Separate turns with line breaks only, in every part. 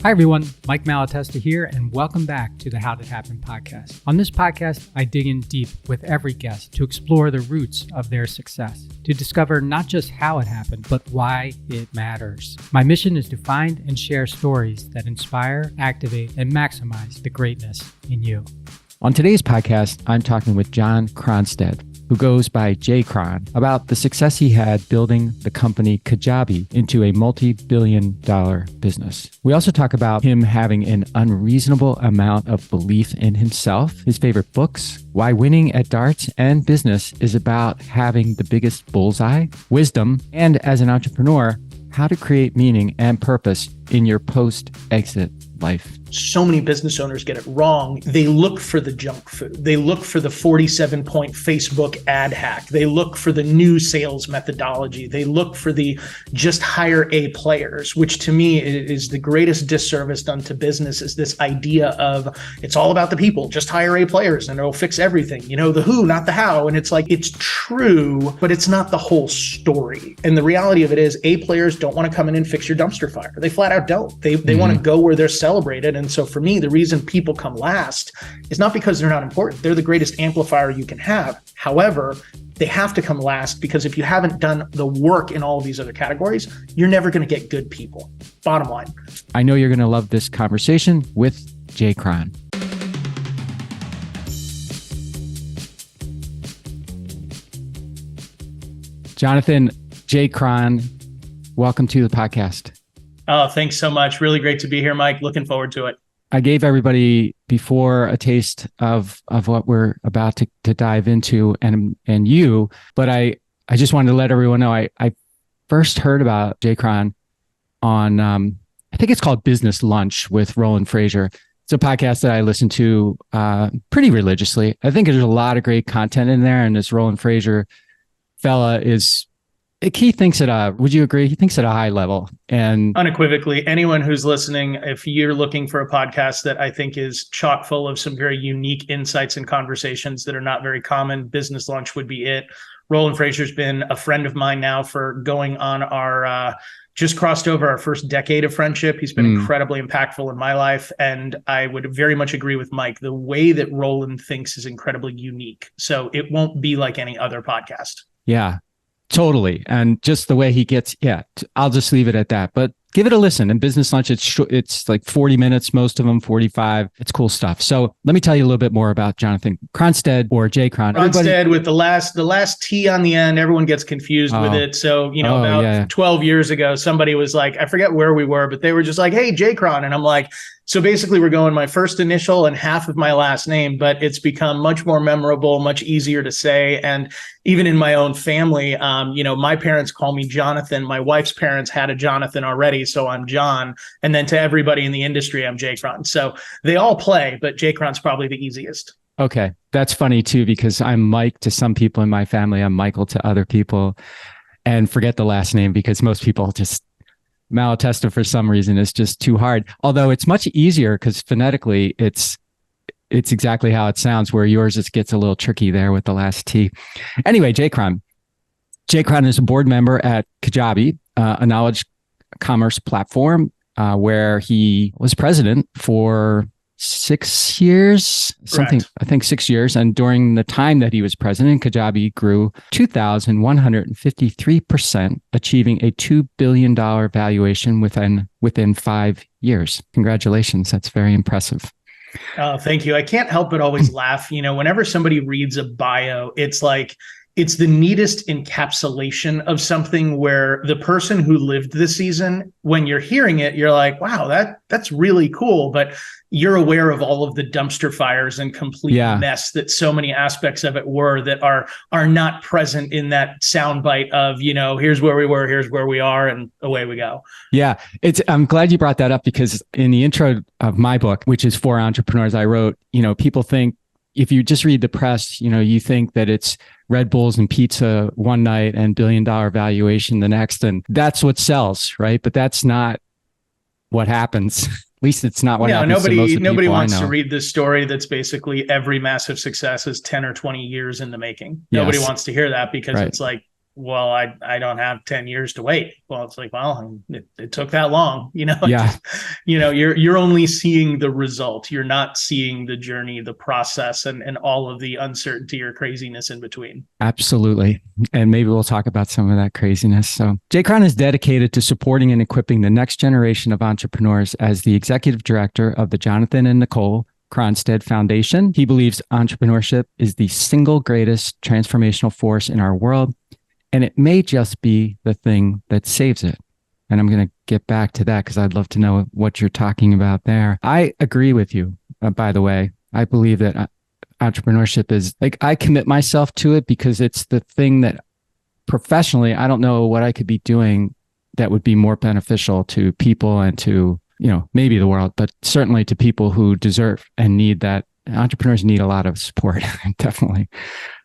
Hi, everyone. Mike Malatesta here, and welcome back to the How Did Happen podcast. On this podcast, I dig in deep with every guest to explore the roots of their success, to discover not just how it happened, but why it matters. My mission is to find and share stories that inspire, activate, and maximize the greatness in you. On today's podcast, I'm talking with Jonathan Cronstedt, who goes by JCron, about the success he had building the company Kajabi into a multi-billion-dollar business. We also talk about him having an unreasonable amount of belief in himself, his favorite books, why winning at darts and business is about having the biggest bullseye, wisdom, and as an entrepreneur, how to create meaning and purpose in your post-exit life.
So many business owners get it wrong. They look for the junk food. They look for the 47-point Facebook ad hack. They look for the new sales methodology. They look for the just hire A players, which to me is the greatest disservice done to business, is this idea of it's all about the people, just hire A players and it'll fix everything. You know, the who, not the how. And it's like, it's true, but it's not the whole story. And the reality of it is A players don't want to come in and fix your dumpster fire. They flat out don't. They want to go where they're celebrated. And so for me, the reason people come last is not because they're not important. They're the greatest amplifier you can have. However, they have to come last because if you haven't done the work in all of these other categories, you're never going to get good people. Bottom line.
I know you're going to love this conversation with JCron. Jonathan, JCron, welcome to the podcast.
Oh, thanks so much. Really great to be here, Mike. Looking forward to it.
I gave everybody before a taste of what we're about to dive into and you, but I just wanted to let everyone know I first heard about JCron on, I think it's called Business Lunch with Roland Frasier. It's a podcast that I listen to pretty religiously. I think there's a lot of great content in there, and this Roland Frasier fella he thinks would you agree? He thinks at a high level. And
unequivocally, anyone who's listening, if you're looking for a podcast that I think is chock full of some very unique insights and conversations that are not very common, Business Lunch would be it. Roland Frasier's been a friend of mine now for going on our, just crossed over our first decade of friendship. He's been incredibly impactful in my life. And I would very much agree with Mike. The way that Roland thinks is incredibly unique. So it won't be like any other podcast.
Yeah. Totally. And just the way he gets, I'll just leave it at that. But give it a listen. In Business Lunch, it's like 40 minutes, most of them 45. It's cool stuff. So let me tell you a little bit more about Jonathan Cronstedt, or JCron.
Cronstedt with the last T on the end. Everyone gets confused with it. So, 12 years ago, somebody was like, I forget where we were, but they were just like, hey, JCron. And I'm like, so basically we're going my first initial and half of my last name, but it's become much more memorable, much easier to say. And even in my own family, my parents call me Jonathan. My wife's parents had a Jonathan already, so I'm John. And then to everybody in the industry, I'm JCron. So they all play, but JCron's probably the easiest.
Okay. That's funny too, because I'm Mike to some people in my family. I'm Michael to other people, and forget the last name because most people just Malatesta for some reason is just too hard. Although it's much easier because phonetically it's exactly how it sounds, where yours just gets a little tricky there with the last T. Anyway, JCron. JCron is a board member at Kajabi, a knowledge commerce platform where he was president for 6 years, something, I think 6 years. And during the time that he was president, Kajabi grew 2,153%, achieving a $2 billion valuation within 5 years. Congratulations. That's very impressive.
Oh, thank you. I can't help but always laugh. Whenever somebody reads a bio, it's like, it's the neatest encapsulation of something where the person who lived the season, when you're hearing it, you're like, wow, that's really cool. But you're aware of all of the dumpster fires and complete mess that so many aspects of it were that are not present in that soundbite of, here's where we were, here's where we are, and away we go.
Yeah. I'm glad you brought that up, because in the intro of my book, which is for entrepreneurs, I wrote, people think if you just read the press, you think that it's Red Bulls and pizza one night and $1 billion valuation the next. And that's what sells, right? But that's not what happens. At least it's not what happens to most of the
nobody
people
wants to read this story that's basically every massive success is 10 or 20 years in the making. Yes. Nobody wants to hear that because it's like, well, I don't have 10 years to wait. Well, it's like, well, it took that long,
Yeah.
You're only seeing the result. You're not seeing the journey, the process, and all of the uncertainty or craziness in between.
Absolutely. And maybe we'll talk about some of that craziness. So JCron is dedicated to supporting and equipping the next generation of entrepreneurs. As the executive director of the Jonathan and Nicole Cronstedt Foundation, he believes entrepreneurship is the single greatest transformational force in our world, and it may just be the thing that saves it. And I'm going to get back to that because I'd love to know what you're talking about there. I agree with you, by the way. I believe that entrepreneurship is like, I commit myself to it because it's the thing that professionally, I don't know what I could be doing that would be more beneficial to people and to, maybe the world, but certainly to people who deserve and need that. Entrepreneurs need a lot of support, definitely.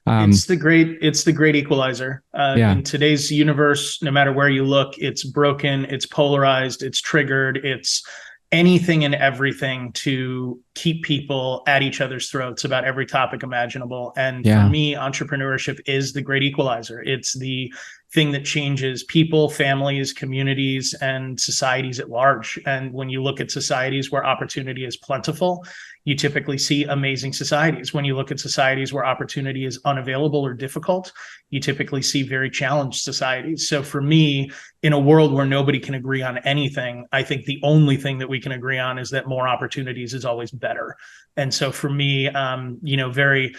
It's the great equalizer. In today's universe, no matter where you look, it's broken, it's polarized, it's triggered, it's anything and everything to keep people at each other's throats about every topic imaginable. And for me, entrepreneurship is the great equalizer. It's the thing that changes people, families, communities, and societies at large. And when you look at societies where opportunity is plentiful, you typically see amazing societies. When you look at societies where opportunity is unavailable or difficult, you typically see very challenged societies. So for me, in a world where nobody can agree on anything, I think the only thing that we can agree on is that more opportunities is always better. And so for me, very,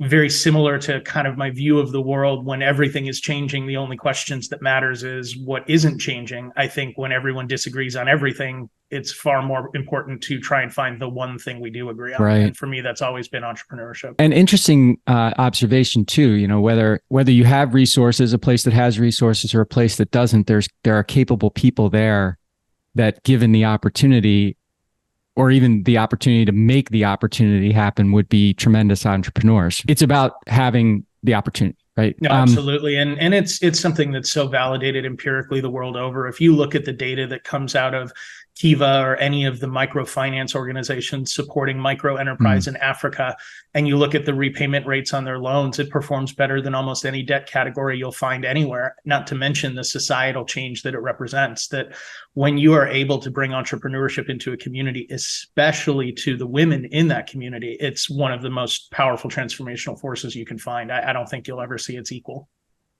very similar to kind of my view of the world. When everything is changing, the only questions that matters is what isn't changing. I think when everyone disagrees on everything, it's far more important to try and find the one thing we do agree on. Right. And for me, that's always been entrepreneurship.
An interesting observation too, whether you have resources, a place that has resources or a place that doesn't, there are capable people there that, given the opportunity, or even the opportunity to make the opportunity happen, would be tremendous entrepreneurs. It's about having the opportunity, right?
No, absolutely. And it's something that's so validated empirically the world over. If you look at the data that comes out of Kiva or any of the microfinance organizations supporting micro enterprise in Africa, and you look at the repayment rates on their loans, it performs better than almost any debt category you'll find anywhere, not to mention the societal change that it represents. That when you are able to bring entrepreneurship into a community, especially to the women in that community, it's one of the most powerful transformational forces you can find. I don't think you'll ever see its equal.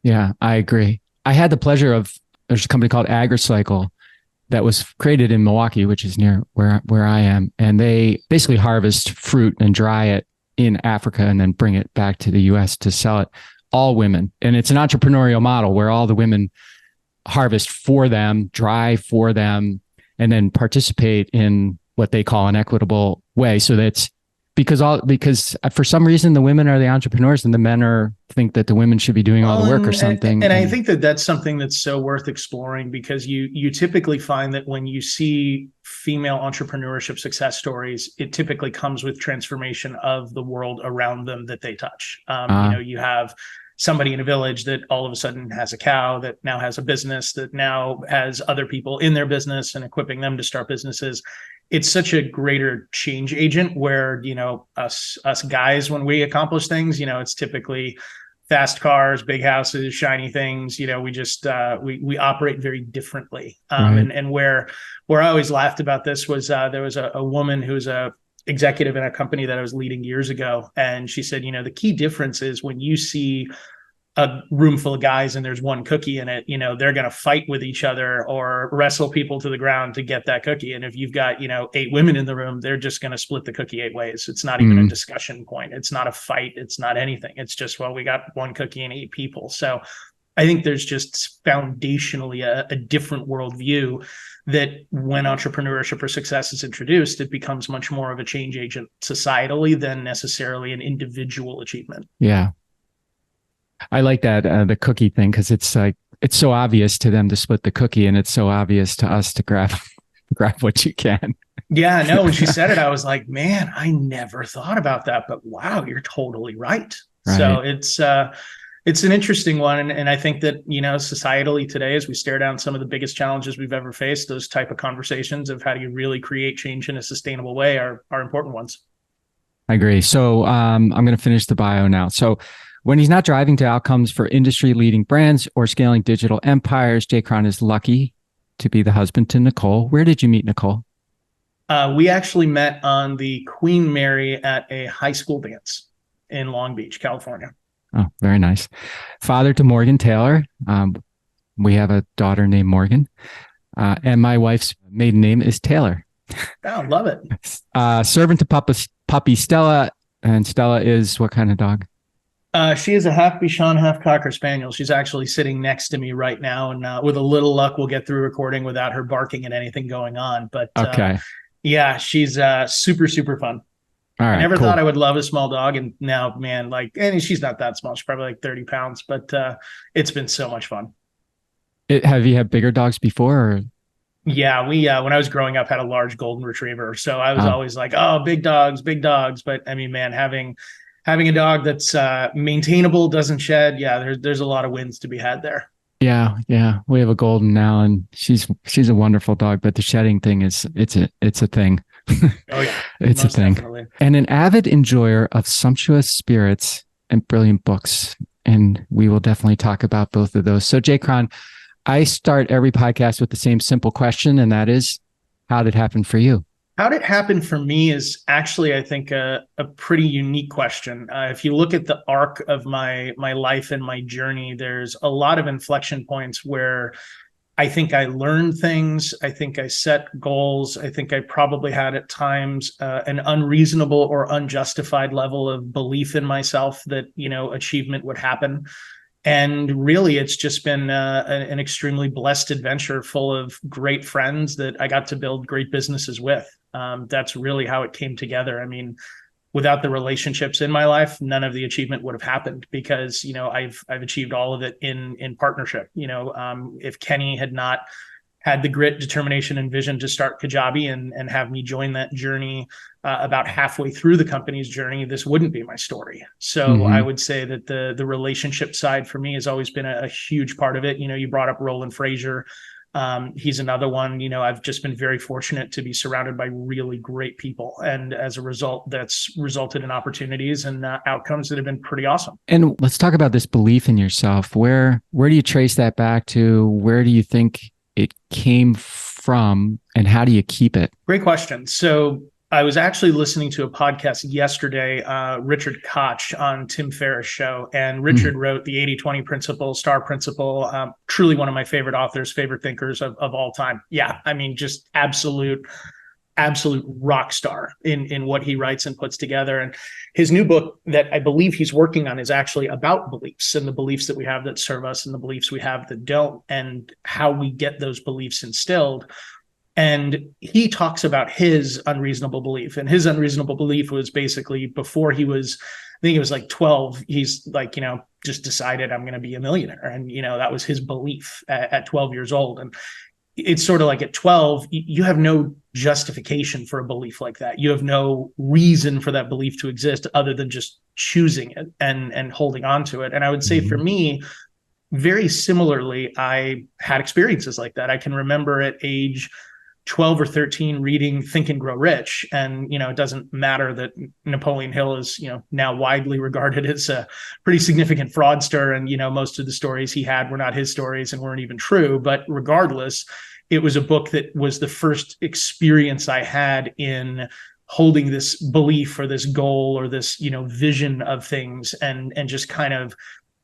Yeah, I agree. I had the pleasure of, there's a company called AgriCycle that was created in Milwaukee, which is near where I am. And they basically harvest fruit and dry it in Africa and then bring it back to the US to sell it. All women. And it's an entrepreneurial model where all the women harvest for them, dry for them, and then participate in what they call an equitable way. So that's because for some reason the women are the entrepreneurs and the men think that the women should be doing all the work or something.
And I think that that's something that's so worth exploring, because you typically find that when you see female entrepreneurship success stories, it typically comes with transformation of the world around them that they touch. You have somebody in a village that all of a sudden has a cow, that now has a business, that now has other people in their business and equipping them to start businesses. It's such a greater change agent where, us guys, when we accomplish things, it's typically fast cars, big houses, shiny things. We just, we operate very differently. And where I always laughed about this was there was a woman who's a executive in a company that I was leading years ago. And she said, the key difference is when you see a room full of guys and there's one cookie in it, they're going to fight with each other or wrestle people to the ground to get that cookie. And if you've got, 8 women in the room, they're just going to split the cookie 8 ways. It's not even a discussion point. It's not a fight. It's not anything. It's just, well, we got one cookie and 8 people. So I think there's just foundationally a different worldview that when entrepreneurship or success is introduced, it becomes much more of a change agent societally than necessarily an individual achievement.
Yeah. I like that, the cookie thing, because it's like, it's so obvious to them to split the cookie and it's so obvious to us to grab what you can.
Yeah, no, when she said it, I was like, man, I never thought about that, but wow, you're totally right. So it's an interesting one. And I think that, societally today, as we stare down some of the biggest challenges we've ever faced, those type of conversations of how do you really create change in a sustainable way are important ones.
I agree. So I'm going to finish the bio now. So When he's not driving to outcomes for industry-leading brands or scaling digital empires, JCron is lucky to be the husband to Nicole. Where did you meet Nicole?
We actually met on the Queen Mary at a high school dance in Long Beach, California.
Oh, very nice. Father to Morgan Taylor. We have a daughter named Morgan. And my wife's maiden name is Taylor.
Oh, love it.
Servant to puppy Stella. And Stella is what kind of dog?
She is a half Bichon, half Cocker Spaniel. She's actually sitting next to me right now. And with a little luck, we'll get through recording without her barking at anything going on. But
okay.
Yeah, she's super, super fun.
All right,
I never
cool.
thought I would love a small dog. And now, man, like, and she's not that small. She's probably like 30 pounds, but it's been so much fun.
Have you had bigger dogs before? Or?
Yeah, we when I was growing up had a large golden retriever. So I was always like, oh, big dogs, big dogs. But I mean, man, having a dog that's maintainable, doesn't shed. Yeah, there's a lot of wins to be had there.
Yeah. We have a golden now, and she's a wonderful dog. But the shedding thing it's a thing.
Oh yeah,
it's a thing.
Definitely.
And an avid enjoyer of sumptuous spirits and brilliant books. And we will definitely talk about both of those. So JCron, I start every podcast with the same simple question, and that is, how did it happen for you?
How did it happen for me is actually, I think, a pretty unique question. If you look at the arc of my life and my journey, there's a lot of inflection points where I think I learned things. I think I set goals. I think I probably had at times an unreasonable or unjustified level of belief in myself that, achievement would happen. And really, it's just been an extremely blessed adventure full of great friends that I got to build great businesses with. That's really how it came together. I mean, without the relationships in my life, none of the achievement would have happened because, I've achieved all of it in partnership. If Kenny had not had the grit, determination, and vision to start Kajabi and have me join that journey about halfway through the company's journey, this wouldn't be my story. So I would say that the relationship side for me has always been a huge part of it. You brought up Roland Frazier. He's another one. I've just been very fortunate to be surrounded by really great people. And as a result, that's resulted in opportunities and outcomes that have been pretty awesome.
And let's talk about this belief in yourself. Where do you trace that back to? Where do you think it came from, and how do you keep it?
Great question. So I was actually listening to a podcast yesterday, Richard Koch on Tim Ferriss' show, and Richard wrote the 80-20 principle, STAR principle, truly one of my favorite authors, favorite thinkers of all time. Yeah, I mean, just absolute rock star in what he writes and puts together. And his new book that I believe he's working on is actually about beliefs and the beliefs that we have that serve us and the beliefs we have that don't, and how we get those beliefs instilled. And he talks about his unreasonable belief. And his unreasonable belief was basically before he was, I think it was like 12, he's like, just decided I'm going to be a millionaire. And, that was his belief at 12 years old. And it's sort of like at 12, you have no justification for a belief like that. You have no reason for that belief to exist other than just choosing it and holding on to it. And I would say for me, very similarly, I had experiences like that. I can remember at age 12 or 13 reading Think and Grow Rich. And, it doesn't matter that Napoleon Hill is, now widely regarded as a pretty significant fraudster. And, most of the stories he had were not his stories and weren't even true. But regardless, it was a book that was the first experience I had in holding this belief or this goal or this, vision of things and just kind of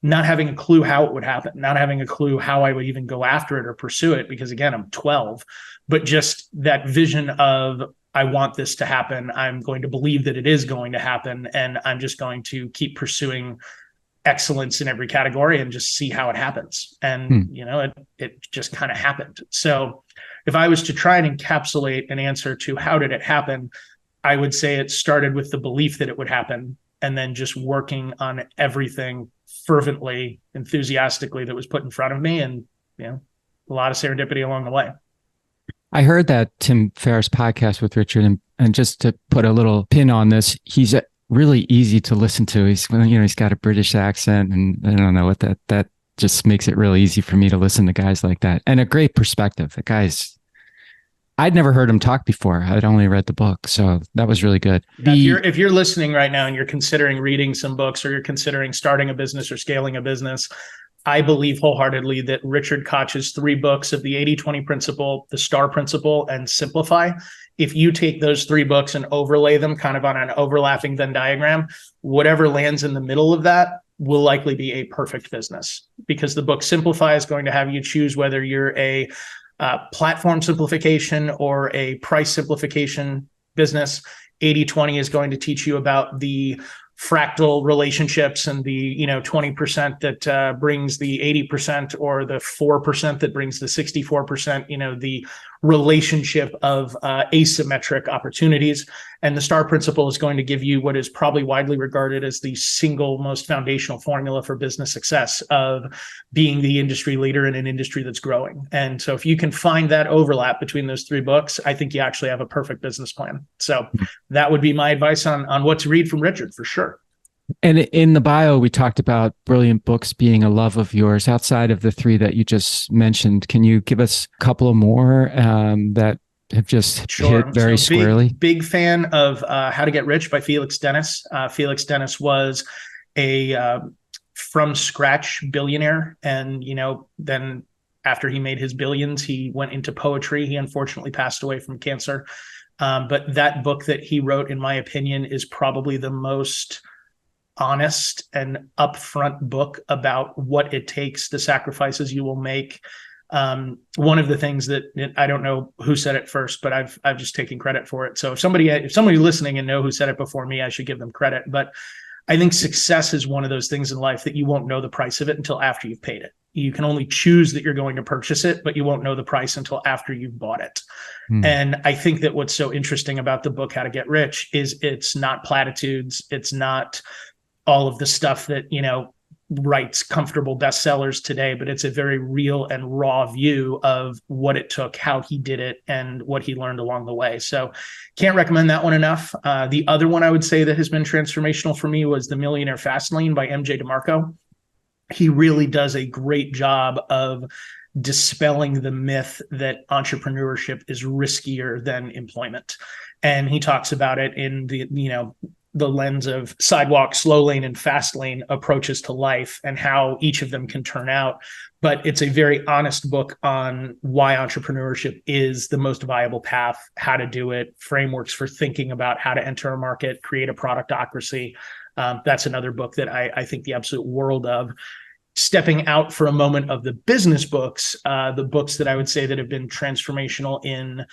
not having a clue how it would happen, not having a clue how I would even go after it or pursue it, because again, I'm 12, but just that vision of, I want this to happen. I'm going to believe that it is going to happen. And I'm just going to keep pursuing excellence in every category and just see how it happens. And, it just kind of happened. So if I was to try and encapsulate an answer to how did it happen, I would say it started with the belief that it would happen, and then just working on everything fervently, enthusiastically that was put in front of me, and a lot of serendipity along the way.
I heard that Tim Ferriss podcast with Richard, and just to put a little pin on this, he's really easy to listen to. He's got a British accent, and I don't know what that just makes it really easy for me to listen to guys like that, and a great perspective. The guy's I'd never heard him talk before. I'd only read the book. So that was really good.
Now, if you're listening right now and you're considering reading some books, or you're considering starting a business or scaling a business, I believe wholeheartedly that Richard Koch's 3 books of the 80-20 principle, the STAR principle, and Simplify, if you take those 3 books and overlay them kind of on an overlapping Venn diagram, whatever lands in the middle of that will likely be a perfect business, because the book Simplify is going to have you choose whether you're a platform simplification or a price simplification business. 80-20 is going to teach you about the fractal relationships and the 20% that brings the 80%, or the 4% that brings the 64%, the relationship of asymmetric opportunities. And the STAR principle is going to give you what is probably widely regarded as the single most foundational formula for business success, of being the industry leader in an industry that's growing. And so if you can find that overlap between those 3 books, I think you actually have a perfect business plan. So that would be my advice on what to read from Richard, for sure.
And in the bio, we talked about brilliant books being a love of yours. Outside of the 3 that you just mentioned, can you give us a couple of more that have just hit very squarely?
Big fan of How to Get Rich by Felix Dennis. Felix Dennis was a from scratch billionaire. And, then after he made his billions, he went into poetry. He unfortunately passed away from cancer. But that book that he wrote, in my opinion, is probably the most honest and upfront book about what it takes, the sacrifices you will make. One of the things that I don't know who said it first, but I've just taken credit for it. So if somebody listening and know who said it before me, I should give them credit. But I think success is one of those things in life that you won't know the price of it until after you've paid it. You can only choose that you're going to purchase it, but you won't know the price until after you've bought it. And I think that what's so interesting about the book, How to Get Rich, is it's not platitudes. It's not all of the stuff that, writes comfortable bestsellers today, but it's a very real and raw view of what it took, how he did it, and what he learned along the way. So can't recommend that one enough. The other one I would say that has been transformational for me was The Millionaire Fastlane by MJ DeMarco. He really does a great job of dispelling the myth that entrepreneurship is riskier than employment. And he talks about it in the lens of sidewalk, slow lane, and fast lane approaches to life, and how each of them can turn out. But it's a very honest book on why entrepreneurship is the most viable path, how to do it, frameworks for thinking about how to enter a market, create a productocracy. That's another book that I think the absolute world of. Stepping out for a moment of the business books, the books that I would say that have been transformational in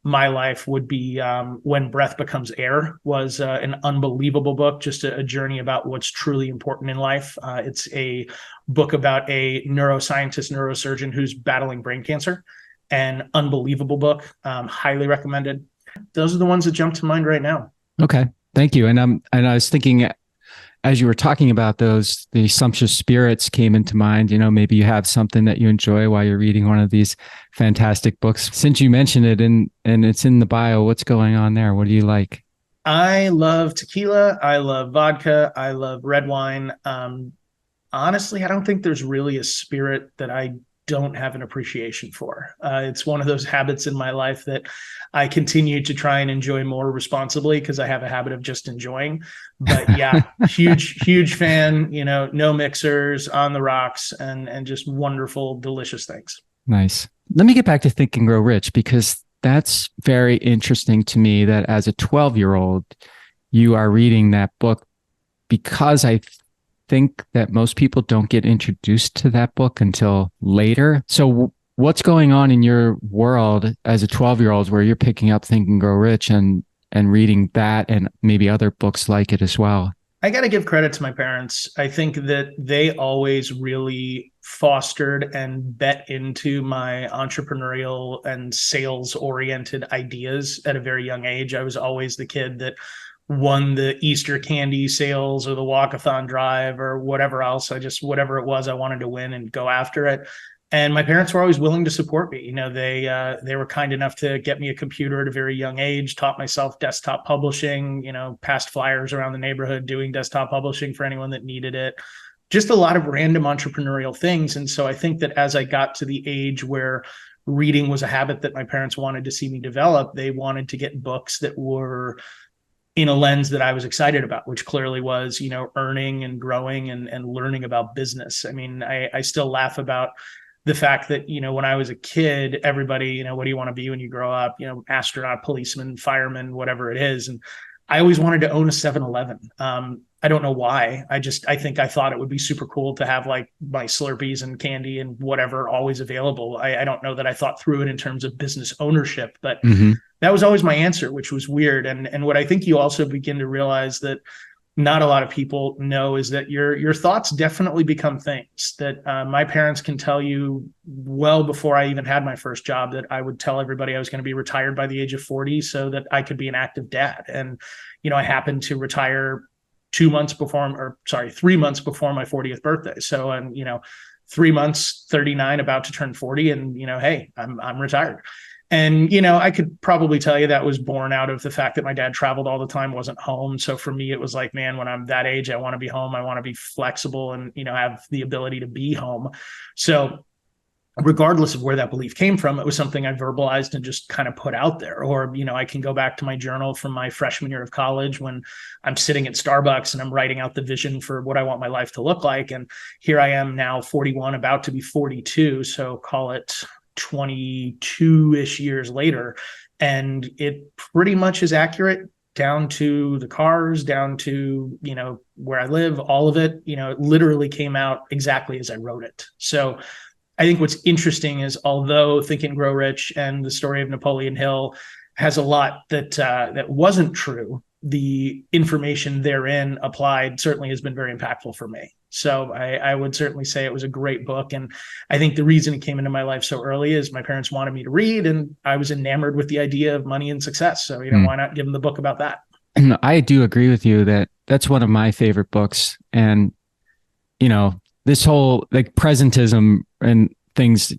my life would be When Breath Becomes Air was an unbelievable book, just a journey about what's truly important in life. It's a book about a neuroscientist, neurosurgeon who's battling brain cancer. An unbelievable book, highly recommended. Those are the ones that jump to mind right now.
Okay, thank you. And I was thinking, as you were talking about those, the sumptuous spirits came into mind. Maybe you have something that you enjoy while you're reading one of these fantastic books. Since you mentioned it and it's in the bio, what's going on there? What do you like?
I love tequila. I love vodka. I love red wine. Honestly, I don't think there's really a spirit that I don't have an appreciation for. It's one of those habits in my life that I continue to try and enjoy more responsibly, because I have a habit of just enjoying. But yeah, huge fan, no mixers, on the rocks, and just wonderful, delicious things.
Nice. Let me get back to Think and Grow Rich, because that's very interesting to me that as a 12-year-old, you are reading that book, because I think that most people don't get introduced to that book until later. So what's going on in your world as a 12-year-old where you're picking up Think and Grow Rich and reading that and maybe other books like it as well?
I got to give credit to my parents. I think that they always really fostered and bet into my entrepreneurial and sales-oriented ideas at a very young age. I was always the kid that won the Easter candy sales or the walkathon drive or whatever else. Whatever it was, I wanted to win and go after it. And my parents were always willing to support me. They were kind enough to get me a computer at a very young age, taught myself desktop publishing, passed flyers around the neighborhood doing desktop publishing for anyone that needed it. Just a lot of random entrepreneurial things. And so I think that as I got to the age where reading was a habit that my parents wanted to see me develop, they wanted to get books that were in a lens that I was excited about, which clearly was, earning and growing and learning about business. I mean, I still laugh about the fact that, when I was a kid, everybody, what do you want to be when you grow up? Astronaut, policeman, fireman, whatever it is. And I always wanted to own a 7-Eleven. I don't know why. I think I thought it would be super cool to have like my Slurpees and candy and whatever always available. I don't know that I thought through it in terms of business ownership, but that was always my answer, which was weird. And what I think you also begin to realize that not a lot of people know is that your thoughts definitely become things that my parents can tell you well before I even had my first job, that I would tell everybody I was going to be retired by the age of 40 so that I could be an active dad. And, I happened to retire 3 months before my 40th birthday. So I'm, 3 months, 39, about to turn 40. And, hey, I'm retired. And, I could probably tell you that was born out of the fact that my dad traveled all the time, wasn't home. So for me, it was like, man, when I'm that age, I want to be home. I want to be flexible and, have the ability to be home. So regardless of where that belief came from, it was something I verbalized and just kind of put out there. Or, I can go back to my journal from my freshman year of college when I'm sitting at Starbucks and I'm writing out the vision for what I want my life to look like. And here I am now 41, about to be 42. So call it 22-ish years later. And it pretty much is accurate down to the cars, down to, where I live, all of it, it literally came out exactly as I wrote it. So I think what's interesting is, although Think and Grow Rich and the story of Napoleon Hill has a lot that wasn't true, the information therein applied certainly has been very impactful for me. So I would certainly say it was a great book. And I think the reason it came into my life so early is my parents wanted me to read, and I was enamored with the idea of money and success. So, why not give them the book about that?
And I do agree with you that that's one of my favorite books. And, this whole like presentism and things,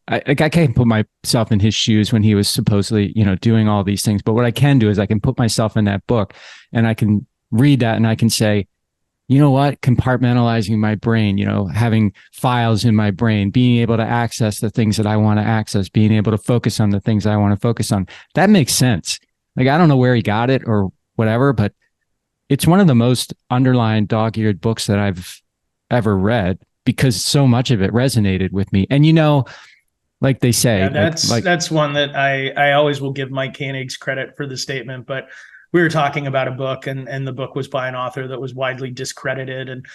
I can't put myself in his shoes when he was supposedly, doing all these things. But what I can do is I can put myself in that book and I can read that and I can say, you know what, compartmentalizing my brain, having files in my brain, being able to access the things that I want to access, being able to focus on the things I want to focus on. That makes sense. Like, I don't know where he got it or whatever, but it's one of the most underlined dog-eared books that I've ever read, because so much of it resonated with me. And, like they say,
that's one that I always will give Mike Koenig's credit for the statement, but we were talking about a book and the book was by an author that was widely discredited. And,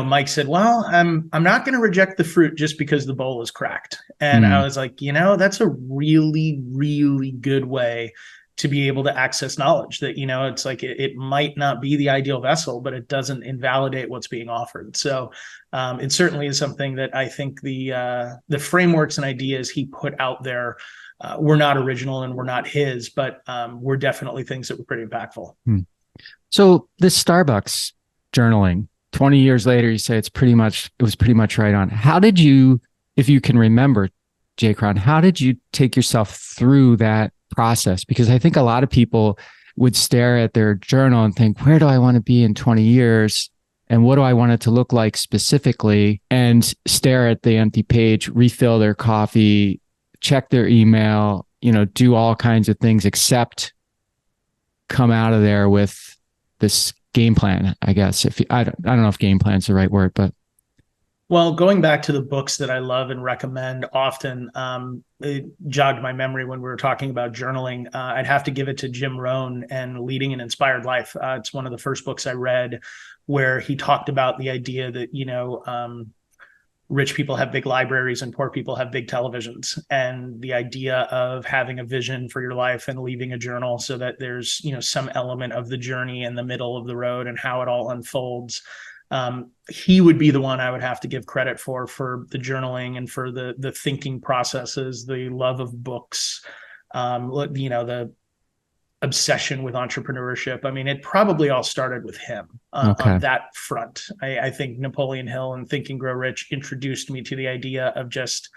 Mike said, well, I'm not going to reject the fruit just because the bowl is cracked. And I was like, that's a really, really good way to be able to access knowledge that, it's like, it might not be the ideal vessel, but it doesn't invalidate what's being offered. So it certainly is something that I think the frameworks and ideas he put out there were not original and were not his, but were definitely things that were pretty impactful.
So this Starbucks journaling, 20 years later, you say it was pretty much right on. How did you, if you can remember, JCron, how did you take yourself through that process? Because I think a lot of people would stare at their journal and think, where do I want to be in 20 years? And what do I want it to look like specifically? And stare at the empty page, refill their coffee, check their email, do all kinds of things except come out of there with this game plan, I guess. I don't know if game plan is the right word, but.
Well, going back to the books that I love and recommend often, it jogged my memory when we were talking about journaling. I'd have to give it to Jim Rohn and Leading an Inspired Life. It's one of the first books I read where he talked about the idea that, rich people have big libraries and poor people have big televisions, and the idea of having a vision for your life and leaving a journal so that there's, some element of the journey in the middle of the road and how it all unfolds. He would be the one I would have to give credit for the journaling and for the thinking processes, the love of books, the obsession with entrepreneurship. I mean, it probably all started with him on that front. I think Napoleon Hill and Think and Grow Rich introduced me to the idea of just,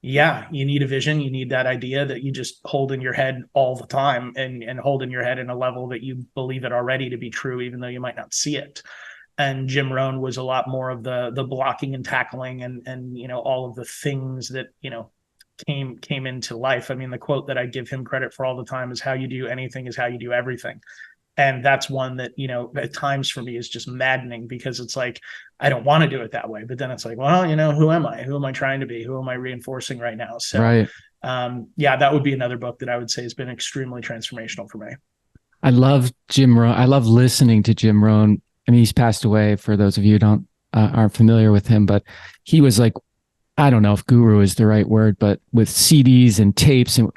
you need a vision. You need that idea that you just hold in your head all the time and hold in your head in a level that you believe it already to be true, even though you might not see it. And Jim Rohn was a lot more of the blocking and tackling and all of the things that, came into life. I mean, the quote that I give him credit for all the time is, how you do anything is how you do everything. And that's one that, at times for me is just maddening, because it's like, I don't want to do it that way. But then it's like, well, who am I? Who am I trying to be? Who am I reinforcing right now? So,
right.
That would be another book that I would say has been extremely transformational for me.
I love Jim Rohn. I love listening to Jim Rohn. I mean, he's passed away, for those of you who aren't familiar with him, but he was like, I don't know if guru is the right word, but with CDs and tapes, and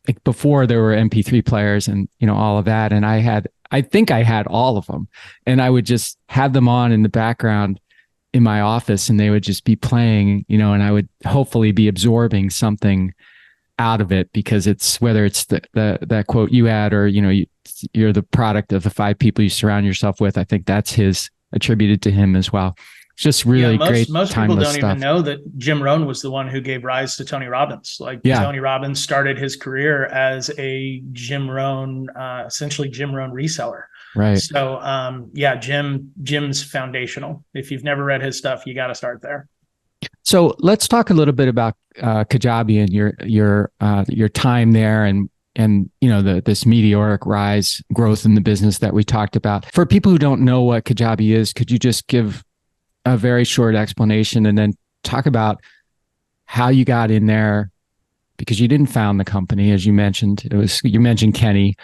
like before there were MP3 players and, all of that. And I think I had all of them, and I would just have them on in the background in my office, and they would just be playing, and I would hopefully be absorbing something out of it, because it's, whether it's that quote you had, or, you're the product of the 5 people you surround yourself with. I think that's attributed to him as well. It's just really great.
Most people don't even know that Jim Rohn was the one who gave rise to Tony Robbins. Tony Robbins started his career as a Jim Rohn, essentially Jim Rohn reseller.
Right.
So, Jim's foundational. If you've never read his stuff, you got to start there.
So let's talk a little bit about Kajabi and your time there, and this meteoric growth in the business that we talked about. For people who don't know what Kajabi is, could you just give a very short explanation, and then talk about how you got in there? Because you didn't found the company, as you mentioned. You mentioned Kenny,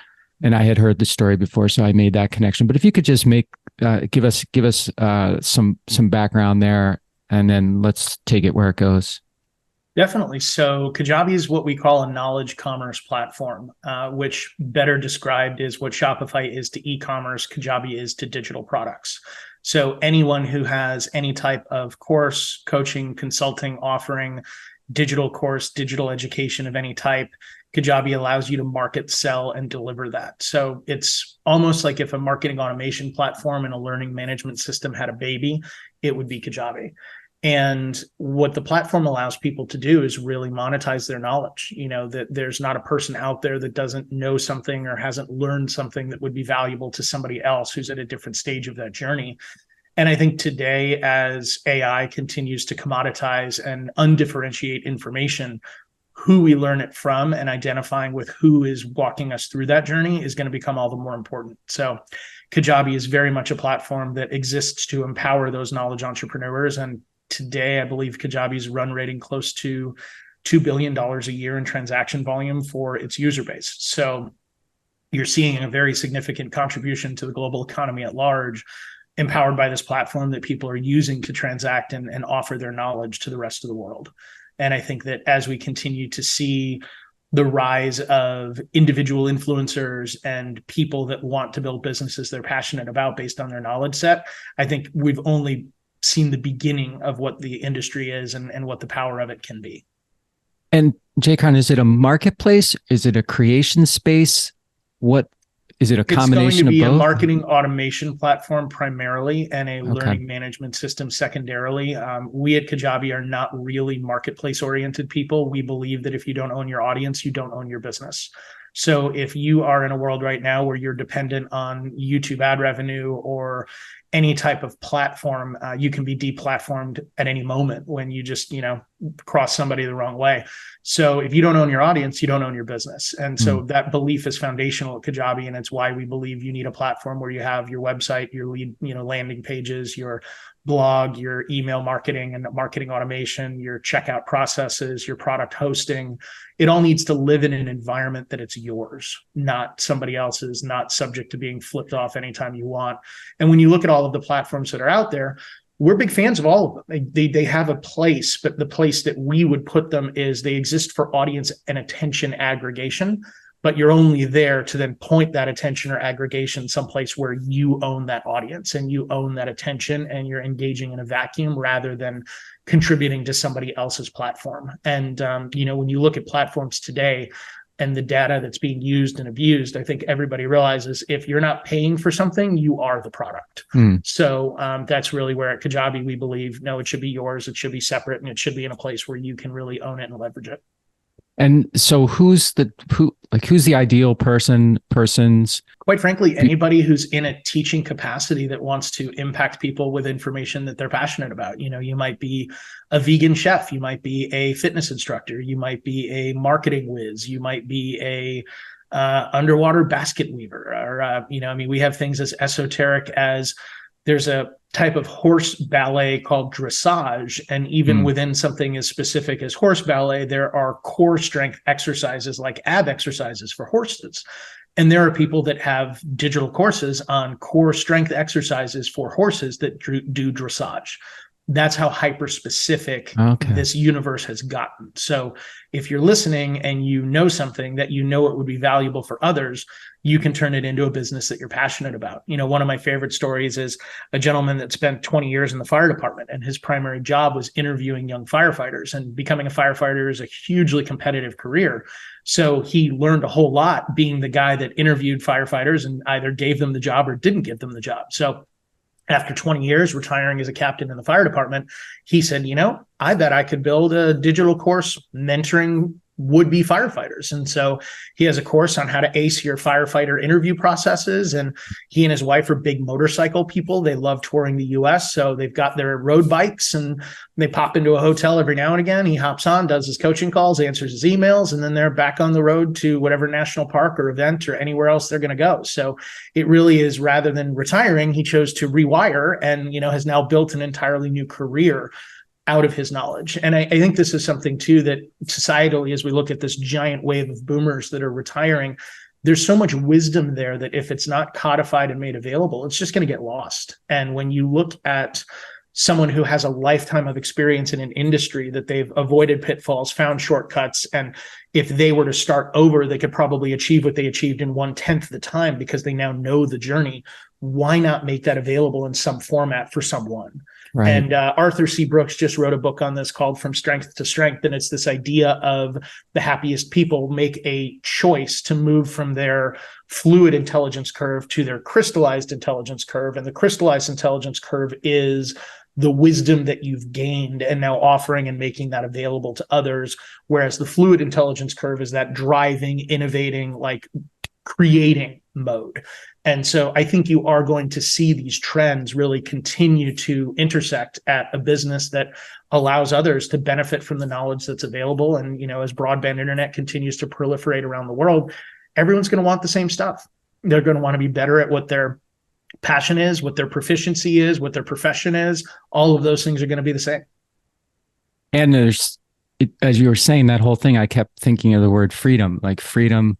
and I had heard the story before, so I made that connection. But if you could just give us some background there, and then let's take it where it goes.
Definitely. So Kajabi is what we call a knowledge commerce platform, which better described is what Shopify is to e-commerce, Kajabi is to digital products. So anyone who has any type of course, coaching, consulting, offering, digital course, digital education of any type, Kajabi allows you to market, sell, and deliver that. So it's almost like if a marketing automation platform and a learning management system had a baby, it would be Kajabi. And what the platform allows people to do is really monetize their knowledge. That there's not a person out there that doesn't know something or hasn't learned something that would be valuable to somebody else who's at a different stage of that journey. And I think today, as AI continues to commoditize and undifferentiate information, who we learn it from and identifying with who is walking us through that journey is going to become all the more important. So Kajabi is very much a platform that exists to empower those knowledge entrepreneurs. And today, I believe Kajabi's run rating close to $2 billion a year in transaction volume for its user base. So you're seeing a very significant contribution to the global economy at large, empowered by this platform that people are using to transact and offer their knowledge to the rest of the world. And I think that as we continue to see the rise of individual influencers and people that want to build businesses they're passionate about based on their knowledge set, I think we've only seen the beginning of what the industry is and what the power of it can be.
And JCron, is it a marketplace? Is it a creation space? What is it? A combination of both?
It's going to be a marketing automation platform primarily, and a learning management system secondarily. We at Kajabi are not really marketplace oriented people. We believe that if you don't own your audience, you don't own your business. So if you are in a world right now where you're dependent on YouTube ad revenue or any type of platform, you can be deplatformed at any moment when you just, cross somebody the wrong way. So if you don't own your audience, you don't own your business. And so that belief is foundational at Kajabi. And it's why we believe you need a platform where you have your website, your lead, landing pages, your blog, your email marketing and marketing automation, your checkout processes, your product hosting. It all needs to live in an environment that it's yours, not somebody else's, not subject to being flipped off anytime you want. And when you look at all of the platforms that are out there, we're big fans of all of them. They have a place, but the place that we would put them is they exist for audience and attention aggregation, but you're only there to then point that attention or aggregation someplace where you own that audience and you own that attention and you're engaging in a vacuum rather than contributing to somebody else's platform. And, when you look at platforms today and the data that's being used and abused, I think everybody realizes if you're not paying for something, you are the product. So that's really where at Kajabi, we believe, no, it should be yours. It should be separate and it should be in a place where you can really own it and leverage it.
And so who's the ideal persons?
Quite frankly, anybody who's in a teaching capacity that wants to impact people with information that they're passionate about. You might be a vegan chef, you might be a fitness instructor, you might be a marketing whiz, you might be a underwater basket weaver, or we have things as esoteric as there's a type of horse ballet called dressage. And even within something as specific as horse ballet, there are core strength exercises like ab exercises for horses. And there are people that have digital courses on core strength exercises for horses that do dressage. That's how hyper specific this universe has gotten. So if you're listening and you know something that it would be valuable for others, you can turn it into a business that you're passionate about. One of my favorite stories is a gentleman that spent 20 years in the fire department, and his primary job was interviewing young firefighters. And becoming a firefighter is a hugely competitive career. So he learned a whole lot being the guy that interviewed firefighters and either gave them the job or didn't give them the job. So after 20 years retiring as a captain in the fire department, he said, I bet I could build a digital course mentoring would-be firefighters. And so he has a course on how to ace your firefighter interview processes. And he and his wife are big motorcycle people. They love touring the US. So they've got their road bikes and they pop into a hotel every now and again. He hops on, does his coaching calls, answers his emails, and then they're back on the road to whatever national park or event or anywhere else they're going to go. So it really is, rather than retiring, he chose to rewire and, has now built an entirely new career out of his knowledge. And I think this is something too that societally, as we look at this giant wave of boomers that are retiring, there's so much wisdom there that if it's not codified and made available, it's just going to get lost. And when you look at someone who has a lifetime of experience in an industry that they've avoided pitfalls, found shortcuts, and if they were to start over, they could probably achieve what they achieved in 1/10 the time because they now know the journey. Why not make that available in some format for someone? Right. And Arthur C. Brooks just wrote a book on this called From Strength to Strength. And it's this idea of the happiest people make a choice to move from their fluid intelligence curve to their crystallized intelligence curve. And the crystallized intelligence curve is the wisdom that you've gained and now offering and making that available to others. Whereas the fluid intelligence curve is that driving, innovating, like creating mode. And so I think you are going to see these trends really continue to intersect at a business that allows others to benefit from the knowledge that's available. And, as broadband internet continues to proliferate around the world, everyone's going to want the same stuff. They're going to want to be better at what their passion is, what their proficiency is, what their profession is. All of those things are going to be the same.
And as you were saying that whole thing, I kept thinking of the word freedom, like freedom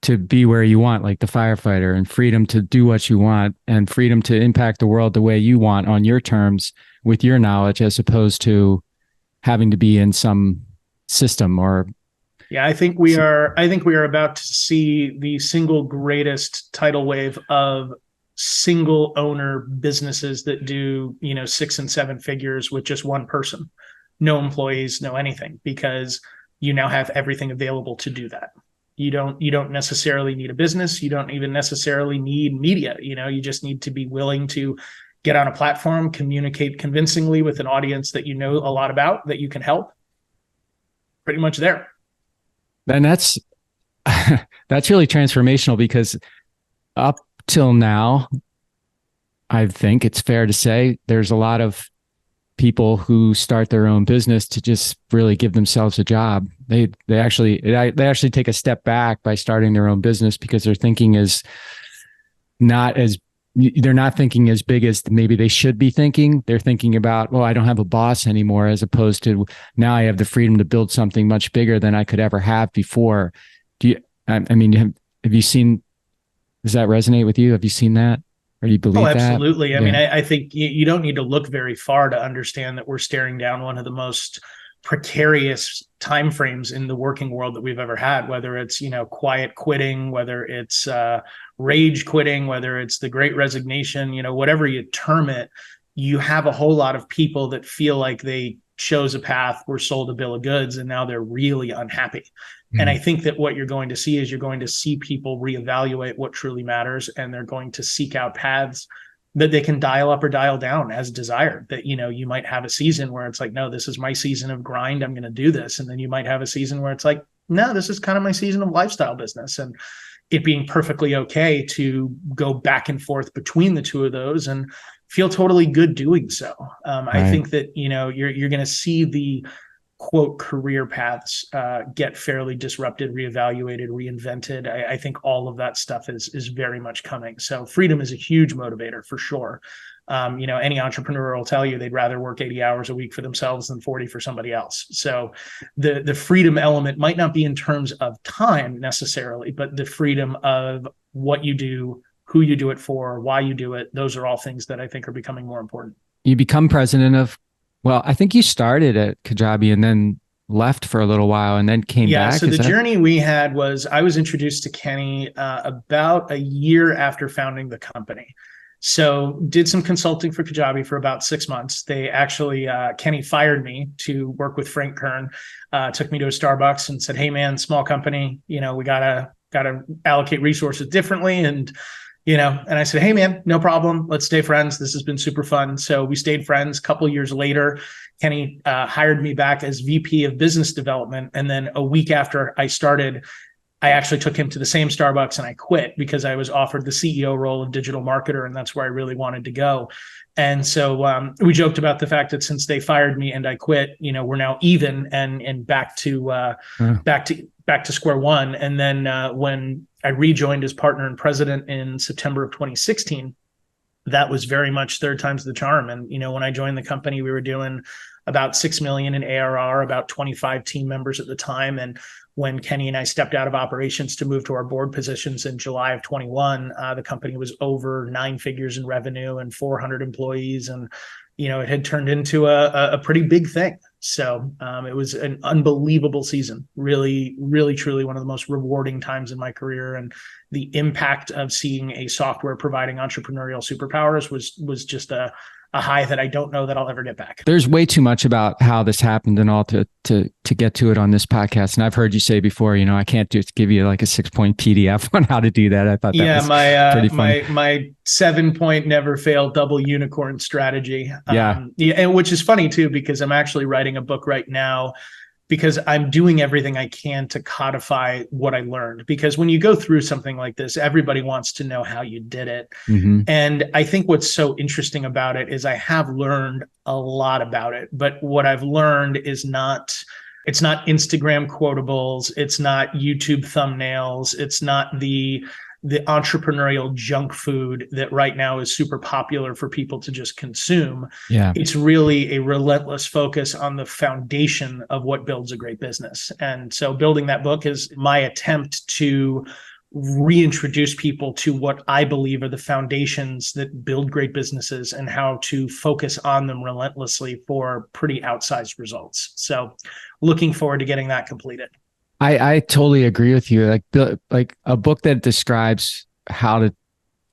to be where you want, like the firefighter, and freedom to do what you want, and freedom to impact the world the way you want on your terms with your knowledge, as opposed to having to be in some system or.
Yeah, I think we are about to see the single greatest tidal wave of single owner businesses that do, 6 and 7 figures with just one person, no employees, no anything, because you now have everything available to do that. You don't necessarily need a business. You don't even necessarily need media. You just need to be willing to get on a platform, communicate convincingly with an audience that you know a lot about, that you can help. Pretty much there.
And that's really transformational, because up till now, I think it's fair to say there's a lot of people who start their own business to just really give themselves a job. They actually take a step back by starting their own business because they're not thinking as big as maybe they should be thinking. They're thinking about, well, I don't have a boss anymore, as opposed to now I have the freedom to build something much bigger than I could ever have before. Have you seen, does that resonate with you? Have you seen that? Or do you believe that?
Absolutely. I think you don't need to look very far to understand that we're staring down one of the most precarious timeframes in the working world that we've ever had, whether it's, quiet quitting, whether it's rage quitting, whether it's the great resignation, whatever you term it. You have a whole lot of people that feel like they chose a path, were sold a bill of goods, and now they're really unhappy. And I think that what you're going to see is you're going to see people reevaluate what truly matters, and they're going to seek out paths that they can dial up or dial down as desired. That, you might have a season where it's like, no, this is my season of grind, I'm going to do this. And then you might have a season where it's like, no, this is kind of my season of lifestyle business. And it being perfectly okay to go back and forth between the two of those and feel totally good doing so. I think that, you're going to see the quote career paths get fairly disrupted, reevaluated, reinvented. I think all of that stuff is very much coming. So freedom is a huge motivator for sure. Any entrepreneur will tell you they'd rather work 80 hours a week for themselves than 40 for somebody else. So the freedom element might not be in terms of time necessarily, but the freedom of what you do, who you do it for, why you do it. Those are all things that I think are becoming more important.
You become president of, I think you started at Kajabi and then left for a little while and then came back.
So the journey we had was I was introduced to Kenny about a year after founding the company. So did some consulting for Kajabi for about 6 months. They actually, Kenny fired me to work with Frank Kern, took me to a Starbucks and said, hey man, small company, we gotta allocate resources differently. And I said, hey man, no problem. Let's stay friends. This has been super fun. So we stayed friends. A couple of years later, Kenny hired me back as VP of business development. And then a week after I started, I actually took him to the same Starbucks and I quit because I was offered the CEO role of digital marketer. And that's where I really wanted to go. And so we joked about the fact that since they fired me and I quit, we're now even and back to square one. And then when I rejoined as partner and president in September of 2016, that was very much third time's the charm. And, when I joined the company, we were doing about 6 million in ARR, about 25 team members at the time. And when Kenny and I stepped out of operations to move to our board positions in July of 21, the company was over 9 figures in revenue and 400 employees. And, it had turned into a pretty big thing. So it was an unbelievable season, really, really, truly one of the most rewarding times in my career. And the impact of seeing a software providing entrepreneurial superpowers was just a high that I don't know that I'll ever get back.
There's way too much about how this happened and all to get to it on this podcast. And I've heard you say before, I can't just give you like a 6-point PDF on how to do that. I thought that was pretty fun.
My 7-point never fail double unicorn strategy. And which is funny too, because I'm actually writing a book right now because I'm doing everything I can to codify what I learned. Because when you go through something like this, everybody wants to know how you did it. Mm-hmm. And I think what's so interesting about it is I have learned a lot about it. But what I've learned is it's not Instagram quotables. It's not YouTube thumbnails. It's not the entrepreneurial junk food that right now is super popular for people to just consume. Yeah. It's really a relentless focus on the foundation of what builds a great business. And so building that book is my attempt to reintroduce people to what I believe are the foundations that build great businesses and how to focus on them relentlessly for pretty outsized results. So looking forward to getting that completed.
I totally agree with you. Like a book that describes how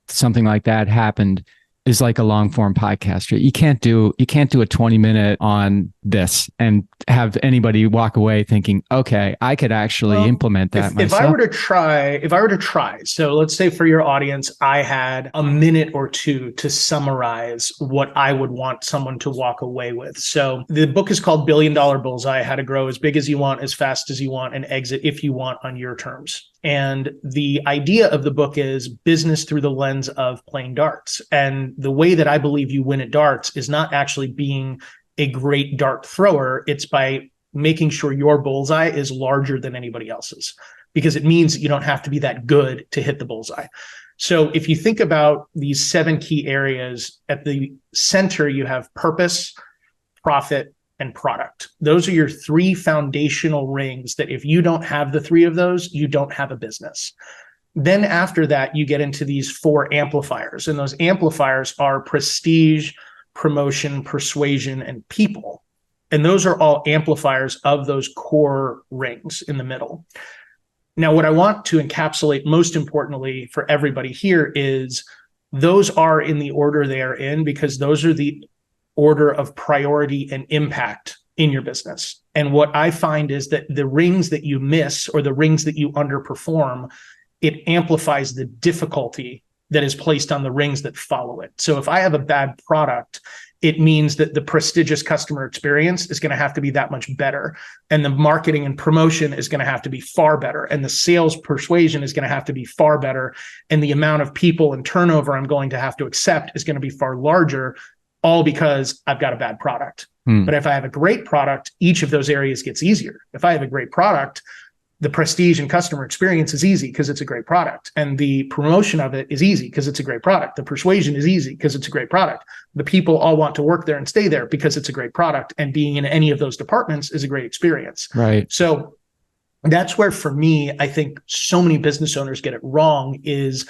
something like that happened is like a long form podcast. Right? You can't do a 20-minute on this and have anybody walk away thinking, okay, I could actually implement that myself. If
I were to try, so let's say for your audience, I had a minute or two to summarize what I would want someone to walk away with. So the book is called $1 Billion Bullseye: How to Grow as Big as You Want, as Fast as You Want, and Exit if you want on your terms. And the idea of the book is business through the lens of playing darts. And the way that I believe you win at darts is not actually being a great dart thrower. It's by making sure your bullseye is larger than anybody else's, because it means you don't have to be that good to hit the bullseye. So if you think about these 7 key areas, at the center, you have purpose, profit, and product. Those are your 3 foundational rings that if you don't have the 3 of those, you don't have a business. Then after that, you get into these 4 amplifiers, and those amplifiers are prestige, promotion, persuasion, and people. And those are all amplifiers of those core rings in the middle. Now, what I want to encapsulate most importantly for everybody here is those are in the order they are in, because those are the order of priority and impact in your business. And what I find is that the rings that you miss or the rings that you underperform, it amplifies the difficulty that is placed on the rings that follow it. So if I have a bad product it means that the prestigious customer experience is going to have to be that much better. And the marketing and promotion is going to have to be far better. And the sales persuasion is going to have to be far better. And the amount of people and turnover I'm going to have to accept is going to be far larger, all because I've got a bad product. But if I have a great product, each of those areas gets easier. If I have a great product, the prestige and customer experience is easy because it's a great product. And the promotion of it is easy because it's a great product. The persuasion is easy because it's a great product. The people all want to work there and stay there because it's a great product. And being in any of those departments is a great experience.
Right.
So that's where, for me, I think so many business owners get it wrong is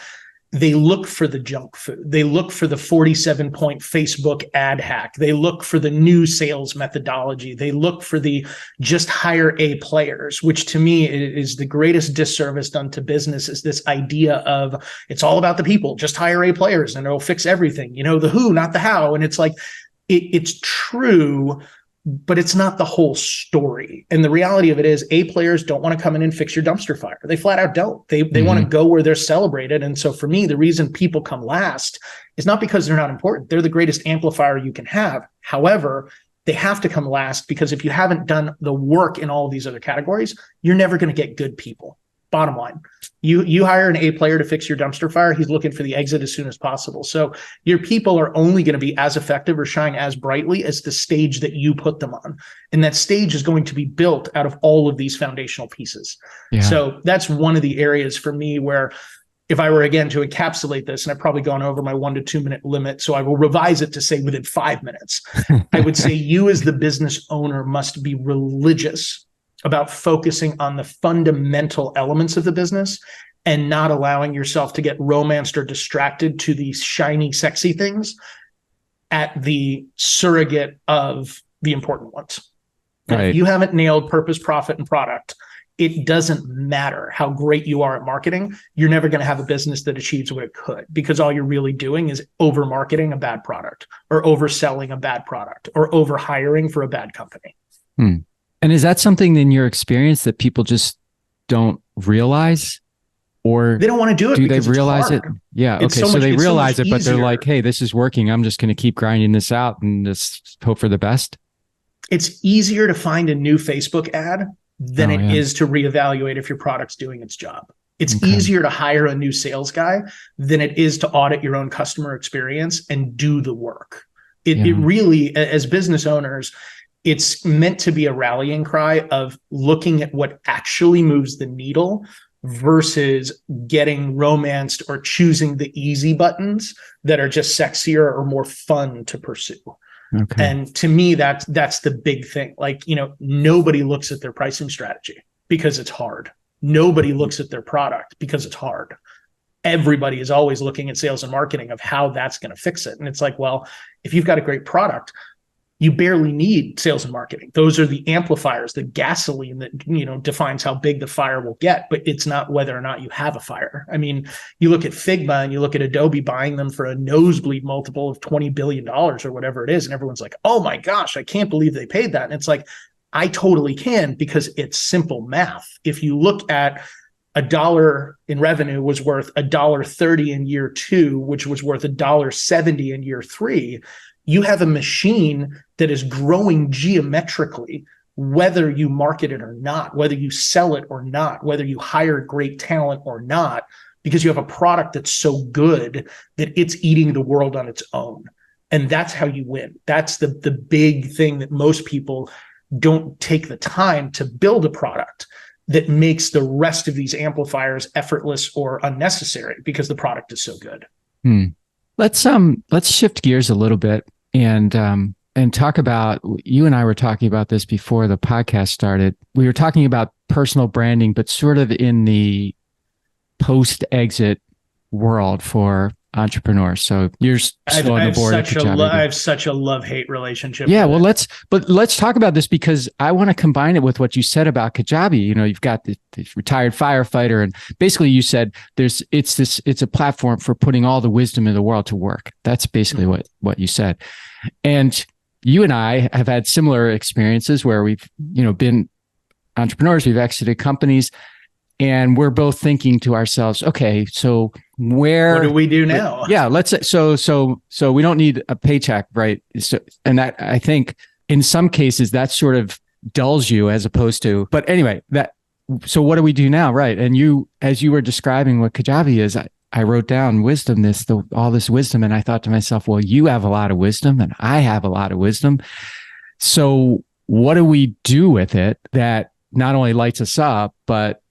they look for the junk food. They look for the 47-point Facebook ad hack. They look for the new sales methodology. They look for the just hire A players, which to me is the greatest disservice done to business, is this idea of it's all about the people, just hire A players and it'll fix everything. You know, the who, not the how. And it's like, it's true, but it's not the whole story. And the reality of it is A players don't want to come in and fix your dumpster fire. They flat out don't. They want to go where they're celebrated. And so for me, the reason people come last is not because they're not important. They're the greatest amplifier you can have. However, they have to come last because if you haven't done the work in all of these other categories, you're never going to get good people. Bottom line, you hire an A player to fix your dumpster fire. He's looking for the exit as soon as possible. So your people are only going to be as effective or shine as brightly as the stage that you put them on. And that stage is going to be built out of all of these foundational pieces. Yeah. So that's one of the areas for me where, if I were, again, to encapsulate this, and I've probably gone over my 1 to 2 minute limit, so I will revise it to say within 5 minutes, I would say you as the business owner must be religious about focusing on the fundamental elements of the business and not allowing yourself to get romanced or distracted to these shiny, sexy things at the surrogate of the important ones. Right. If you haven't nailed purpose, profit, and product, it doesn't matter how great you are at marketing. You're never going to have a business that achieves what it could, because all you're really doing is over marketing a bad product or overselling a bad product or over hiring for a bad company.
And is that something in your experience that people just don't realize, or
they don't want to do it?
Do they realize it? Yeah. Okay. So they realize it, but they're like, hey, this is working. I'm just going to keep grinding this out and just hope for the best.
It's easier to find a new Facebook ad than it is to reevaluate if your product's doing its job. It's easier to hire a new sales guy than it is to audit your own customer experience and do the work. It really, as business owners, it's meant to be a rallying cry of looking at what actually moves the needle versus getting romanced or choosing the easy buttons that are just sexier or more fun to pursue. Okay. And to me, that's the big thing. Like, nobody looks at their pricing strategy because it's hard. Nobody looks at their product because it's hard. Everybody is always looking at sales and marketing of how that's going to fix it. And it's like, well, if you've got a great product, you barely need sales and marketing. Those are the amplifiers, the gasoline that, defines how big the fire will get, but it's not whether or not you have a fire. I mean, you look at Figma and you look at Adobe buying them for a nosebleed multiple of $20 billion or whatever it is. And everyone's like, oh my gosh, I can't believe they paid that. And it's like, I totally can, because it's simple math. If you look at $1 in revenue was worth $1.30 in year 2, which was worth $1.70 in year 3, you have a machine that is growing geometrically, whether you market it or not, whether you sell it or not, whether you hire great talent or not, because you have a product that's so good that it's eating the world on its own. And that's how you win. That's the big thing, that most people don't take the time to build a product that makes the rest of these amplifiers effortless or unnecessary, because the product is so good.
Let's shift gears a little bit and talk about, you and I were talking about this before the podcast started. We were talking about personal branding, but sort of in the post-exit world for entrepreneurs. So you're still on the board at Kajabi.
I have such a love-hate relationship.
Yeah, well, let's talk about this, because I want to combine it with what you said about Kajabi. You've got the retired firefighter, and basically you said it's a platform for putting all the wisdom in the world to work. That's basically what you said. And you and I have had similar experiences where we've been entrepreneurs, we've exited companies,
And we're both thinking to ourselves, okay, so what
do we do now?
Yeah, let's say so we don't need a paycheck, right? So, and that, I think in some cases that sort of dulls you as opposed to, but anyway, so what do we do now? Right. And as you were describing what Kajabi is, I wrote down wisdom, all this wisdom. And I thought to myself, well, you have a lot of wisdom and I have a lot of wisdom. So what do we do with it that not only lights us up, but,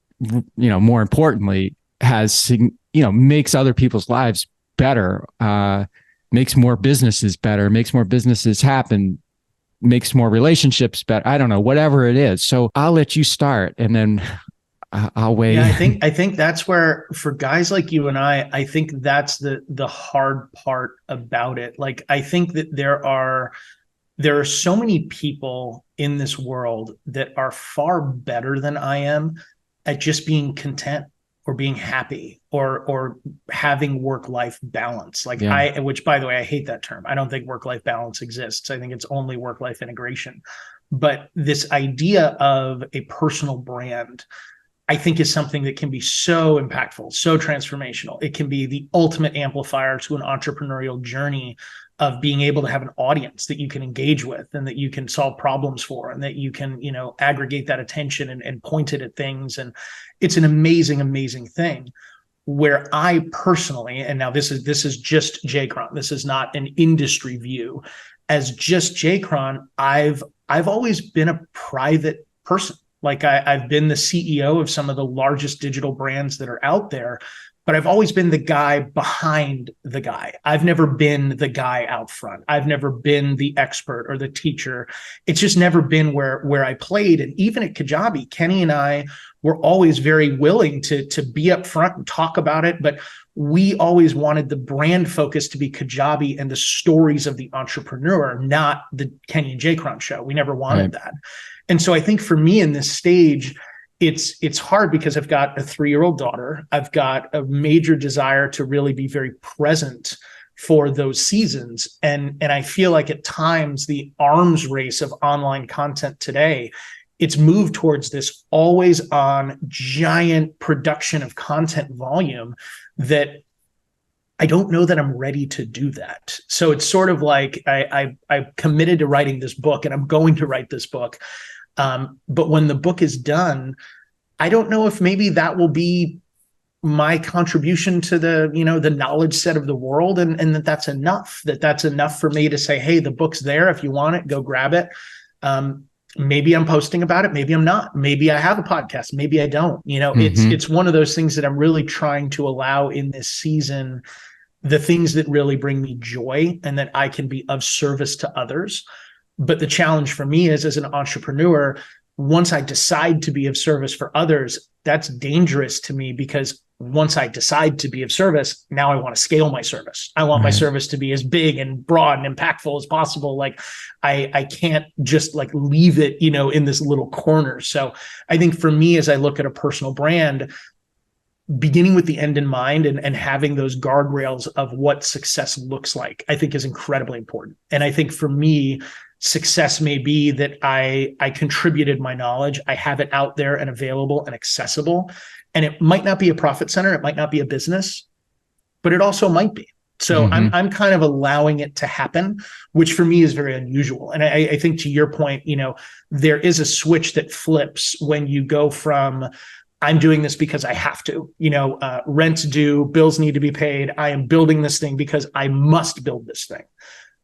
more importantly, makes other people's lives better, makes more businesses better, makes more businesses happen, makes more relationships better. I don't know, whatever it is. So I'll let you start and then I'll weigh.
Yeah, I think that's where, for guys like you and I think that's the hard part about it. Like, I think that there are so many people in this world that are far better than I am at just being content or being happy or having work-life balance. Like, which, by the way, I hate that term. I don't think work-life balance exists. I think it's only work-life integration. But this idea of a personal brand, I think, is something that can be so impactful, so transformational. It can be the ultimate amplifier to an entrepreneurial journey of being able to have an audience that you can engage with and that you can solve problems for and that you can, aggregate that attention and point it at things. And it's an amazing, amazing thing. Where I personally, and now this is just JCron, this is not an industry view, as just JCron, I've always been a private person. Like, I've been the CEO of some of the largest digital brands that are out there, but I've always been the guy behind the guy. I've never been the guy out front. I've never been the expert or the teacher. It's just never been where I played. And even at Kajabi, Kenny and I were always very willing to be up front and talk about it. But we always wanted the brand focus to be Kajabi and the stories of the entrepreneur, not the Kenny and JCron show. We never wanted that. And so I think for me in this stage, it's hard because I've got a 3-year-old daughter. I've got a major desire to really be very present for those seasons. And I feel like at times the arms race of online content today, it's moved towards this always on giant production of content volume that I don't know that I'm ready to do that. So it's sort of like I committed to writing this book and I'm going to write this book. But when the book is done, I don't know if maybe that will be my contribution to the knowledge set of the world, and that's enough. That's enough for me to say, hey, the book's there. If you want it, go grab it. Maybe I'm posting about it. Maybe I'm not. Maybe I have a podcast. Maybe I don't. It's one of those things that I'm really trying to allow in this season, the things that really bring me joy and that I can be of service to others. But the challenge for me is, as an entrepreneur, once I decide to be of service for others, that's dangerous to me, because once I decide to be of service, now I want to scale my service. I want my service to be as big and broad and impactful as possible. Like, I can't just leave it, in this little corner. So I think for me, as I look at a personal brand, beginning with the end in mind and having those guardrails of what success looks like, I think is incredibly important. And I think for me, success may be that I contributed my knowledge. I have it out there and available and accessible. And it might not be a profit center. It might not be a business, but it also might be. So I'm kind of allowing it to happen, which for me is very unusual. And I think, to your point, there is a switch that flips when you go from, I'm doing this because I have to, rent's due, bills need to be paid. I am building this thing because I must build this thing.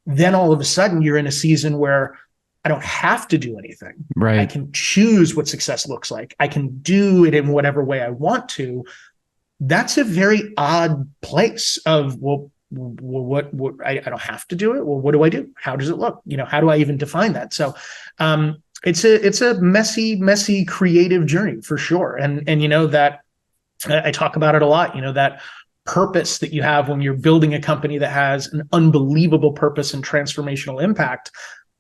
Then all of a sudden you're in a season where I don't have to do anything. Right. I can choose what success looks like. I can do it in whatever way I want to. That's a very odd place of, what I don't have to do it. Well, what do I do? How does it look? How do I even define that? So, it's a messy creative journey for sure. And that I talk about it a lot, that purpose that you have when you're building a company that has an unbelievable purpose and transformational impact.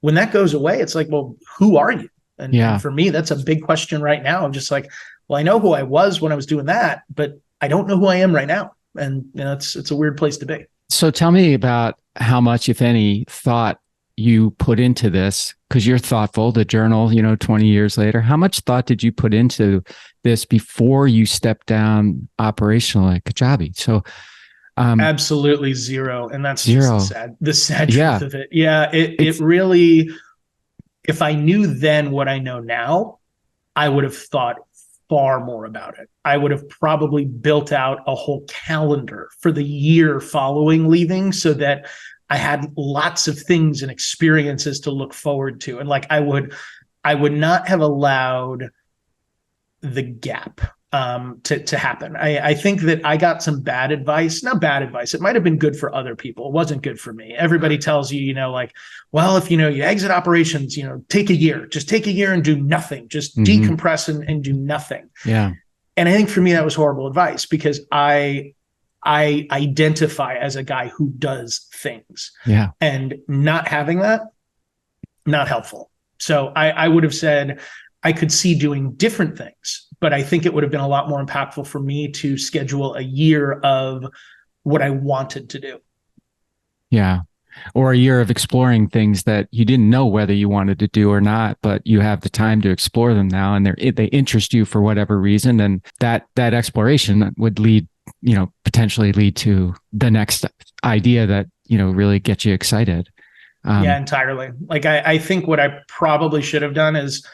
When that goes away, it's like, well, who are you? And for me, that's a big question right now. I'm just like, well, I know who I was when I was doing that, but I don't know who I am right now. And it's a weird place to be.
So tell me about how much, if any, thought you put into this because you're thoughtful, the journal, 20 years later, how much thought did you put into this before you stepped down operational at Kajabi? So
absolutely zero. And that's
zero.
just the sad truth of it. Yeah. It really, if I knew then what I know now, I would have thought far more about it. I would have probably built out a whole calendar for the year following leaving so that I had lots of things and experiences to look forward to. And like I would not have allowed the gap to happen. I think that I got some bad advice, not bad advice. It might have been good for other people. It wasn't good for me. Everybody tells you, like, well, if, you exit operations, take a year, just take a year and do nothing, just decompress and do nothing.
Yeah.
And I think for me, that was horrible advice because I identify as a guy who does things.
Yeah.
And not having that, not helpful. So I would have said I could see doing different things, but I think it would have been a lot more impactful for me to schedule a year of what I wanted to do.
Yeah. Or a year of exploring things that you didn't know whether you wanted to do or not, but you have the time to explore them now, and they interest you for whatever reason. And that exploration would potentially lead to the next idea that, really gets you excited.
Yeah, entirely. Like I think what I probably should have done is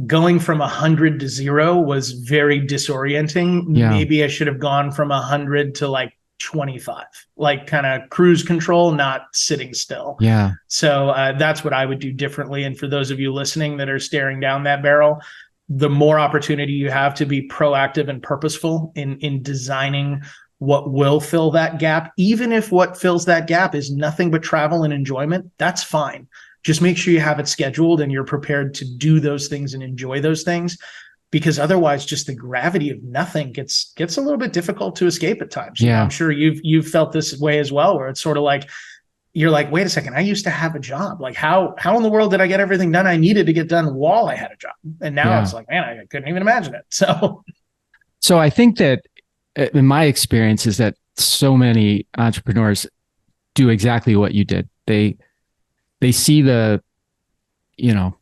going from 100 to 0 was very disorienting.
Yeah.
Maybe I should have gone from 100 to like 25, like kind of cruise control, not sitting still.
Yeah.
So that's what I would do differently. And for those of you listening that are staring down that barrel, the more opportunity you have to be proactive and purposeful in designing what will fill that gap, even if what fills that gap is nothing but travel and enjoyment, that's fine. Just make sure you have it scheduled and you're prepared to do those things and enjoy those things, because otherwise just the gravity of nothing gets a little bit difficult to escape at times.
Yeah.
I'm sure you've felt this way as well, where it's sort of like, you're like, wait a second, I used to have a job. Like how in the world did I get everything done I needed to get done while I had a job? And now it's like, man, I couldn't even imagine it. So
I think that in my experience is that so many entrepreneurs do exactly what you did. They see the,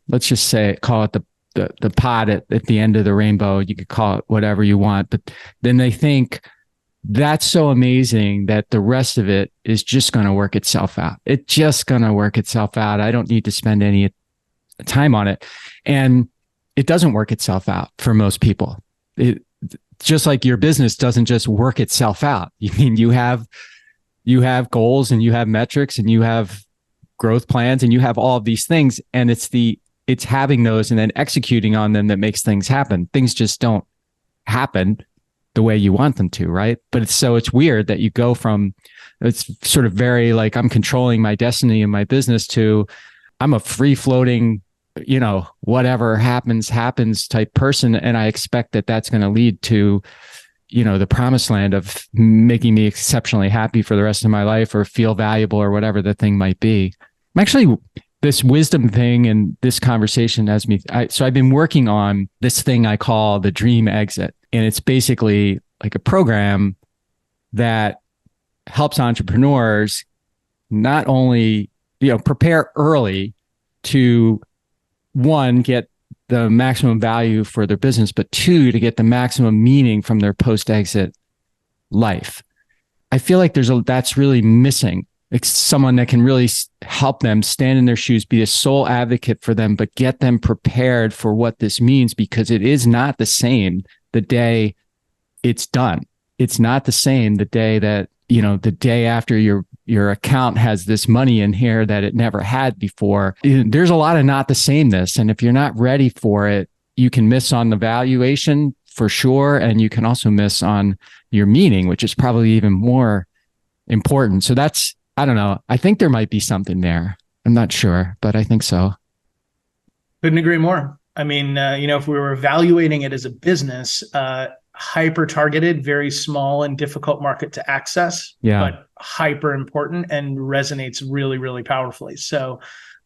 let's just call it the pot at the end of the rainbow. You could call it whatever you want, but then they think that's so amazing that the rest of it is just going to work itself out. It's just going to work itself out. I don't need to spend any time on it. And it doesn't work itself out for most people. Just like your business doesn't just work itself out. You have goals and you have metrics and you have growth plans and you have all of these things. And it's having those and then executing on them that makes things happen. Things just don't happen the way you want them to, right? But it's weird that you go from, it's sort of very like, I'm controlling my destiny in my business, to I'm a free floating, whatever happens type person. And I expect that that's going to lead to, the promised land of making me exceptionally happy for the rest of my life or feel valuable or whatever the thing might be. I'm actually, this wisdom thing and this conversation so I've been working on this thing I call the dream exit. And it's basically like a program that helps entrepreneurs not only, prepare early to, one, get the maximum value for their business, but two, to get the maximum meaning from their post-exit life. I feel like that's really missing. It's someone that can really help them stand in their shoes, be a sole advocate for them, but get them prepared for what this means, because it is not the same the day it's done. It's not the same the day that, the day after your account has this money in here that it never had before. There's a lot of not the sameness. And if you're not ready for it, you can miss on the valuation for sure. And you can also miss on your meaning, which is probably even more important. So I don't know. I think there might be something there. I'm not sure, but I think so.
Couldn't agree more. I mean, if we were evaluating it as a business, hyper targeted, very small and difficult market to access, but hyper important and resonates really, really powerfully. So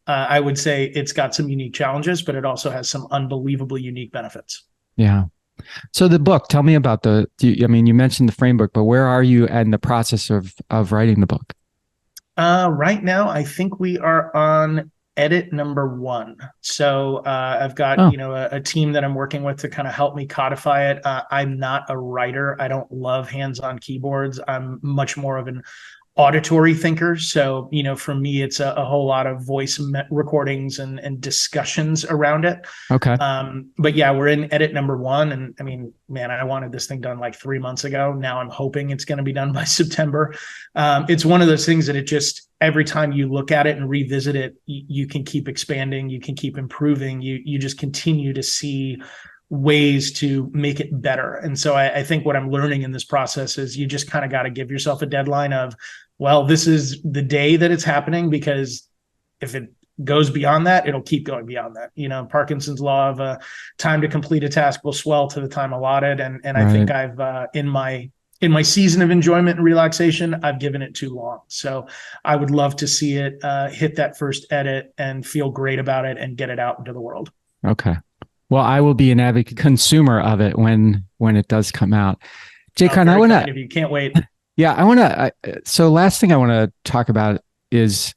I would say it's got some unique challenges, but it also has some unbelievably unique benefits.
Yeah. So the book, tell me about you mentioned the framework, but where are you in the process of writing the book?
Right now, I think we are on edit number 1. So I've got, a team that I'm working with to kind of help me codify it. I'm not a writer. I don't love hands-on keyboards. I'm much more of an auditory thinker. So, for me, it's a whole lot of voice recordings and discussions around it.
Okay.
But yeah, we're in edit number 1. And I mean, man, I wanted this thing done like 3 months ago. Now I'm hoping it's going to be done by September. It's one of those things that it just, every time you look at it and revisit it, you can keep expanding, you can keep improving, you just continue to see ways to make it better. And so I think what I'm learning in this process is you just kind of got to give yourself a deadline of, well, this is the day that it's happening, because if it goes beyond that, it'll keep going beyond that. Parkinson's law of time to complete a task will swell to the time allotted. And right. I think I've in my season of enjoyment and relaxation, I've given it too long. So I would love to see it hit that first edit and feel great about it and get it out into the world.
Okay. Well, I will be an advocate consumer of it when it does come out. JCron, I want to.
You can't wait.
Yeah, I want to. So last thing I want to talk about is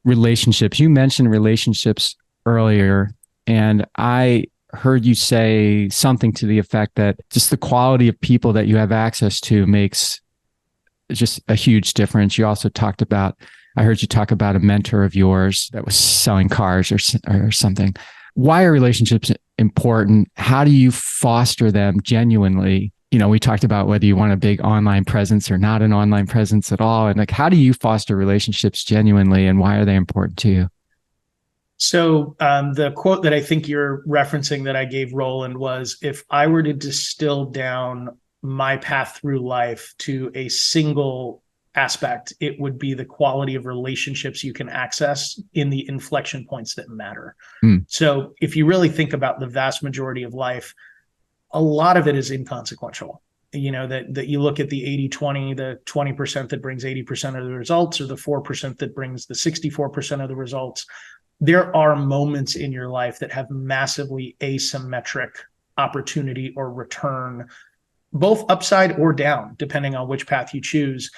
relationships. You mentioned relationships earlier, and I heard you say something to the effect that just the quality of people that you have access to makes just a huge difference. You also talked about, I heard you talk about a mentor of yours that was selling cars or something. Why are relationships important? How do you foster them genuinely? We talked about whether you want a big online presence or not an online presence at all. And how do you foster relationships genuinely, and why are they important to you?
So the quote that I think you're referencing that I gave Roland was, if I were to distill down my path through life to a single aspect, it would be the quality of relationships you can access in the inflection points that matter. So if you really think about the vast majority of life, a lot of it is inconsequential. That you look at the 80-20, the 20% that brings 80% of the results, or the 4% that brings the 64% of the results. There are moments in your life that have massively asymmetric opportunity or return, both upside or down, depending on which path you choose.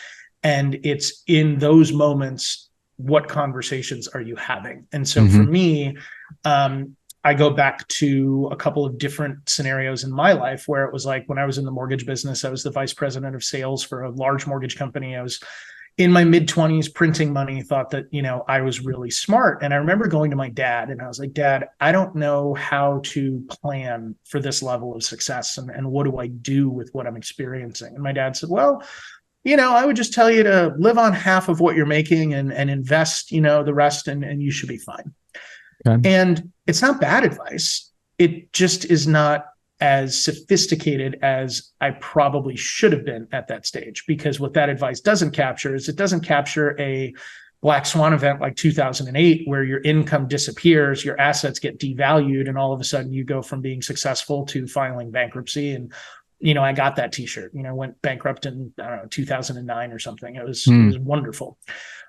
And it's in those moments, what conversations are you having? And so for me, I go back to a couple of different scenarios in my life where it was like, when I was in the mortgage business, I was the vice president of sales for a large mortgage company. I was in my mid-20s printing money, thought that, I was really smart. And I remember going to my dad and I was like, Dad, I don't know how to plan for this level of success. And what do I do with what I'm experiencing? And my dad said, well, I would just tell you to live on half of what you're making and invest, the rest, and you should be fine. Okay. And it's not bad advice. It just is not as sophisticated as I probably should have been at that stage, because what that advice doesn't capture is, it doesn't capture a black swan event like 2008, where your income disappears, your assets get devalued, and all of a sudden you go from being successful to filing bankruptcy. And I got that t-shirt, went bankrupt in, 2009 or something. It was wonderful.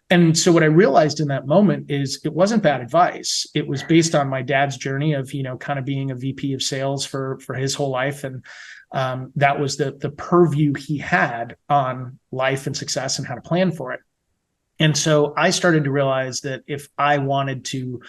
And so what I realized in that moment is it wasn't bad advice. It was based on my dad's journey of, kind of being a VP of sales for his whole life. And that was the purview he had on life and success and how to plan for it. And so I started to realize that if I wanted to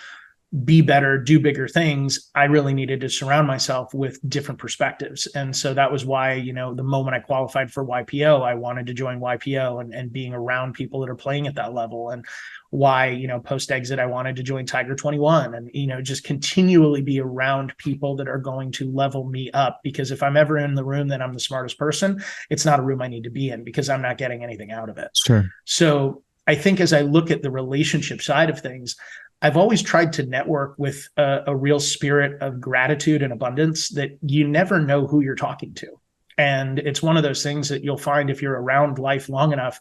be better, do bigger things, I really needed to surround myself with different perspectives. And so that was why, the moment I qualified for YPO, I wanted to join YPO and being around people that are playing at that level. And why, post-exit, I wanted to join Tiger 21 and, just continually be around people that are going to level me up. Because if I'm ever in the room that I'm the smartest person, it's not a room I need to be in, because I'm not getting anything out of it.
Sure.
So I think as I look at the relationship side of things, I've always tried to network with a real spirit of gratitude and abundance, that you never know who you're talking to. And it's one of those things that you'll find if you're around life long enough,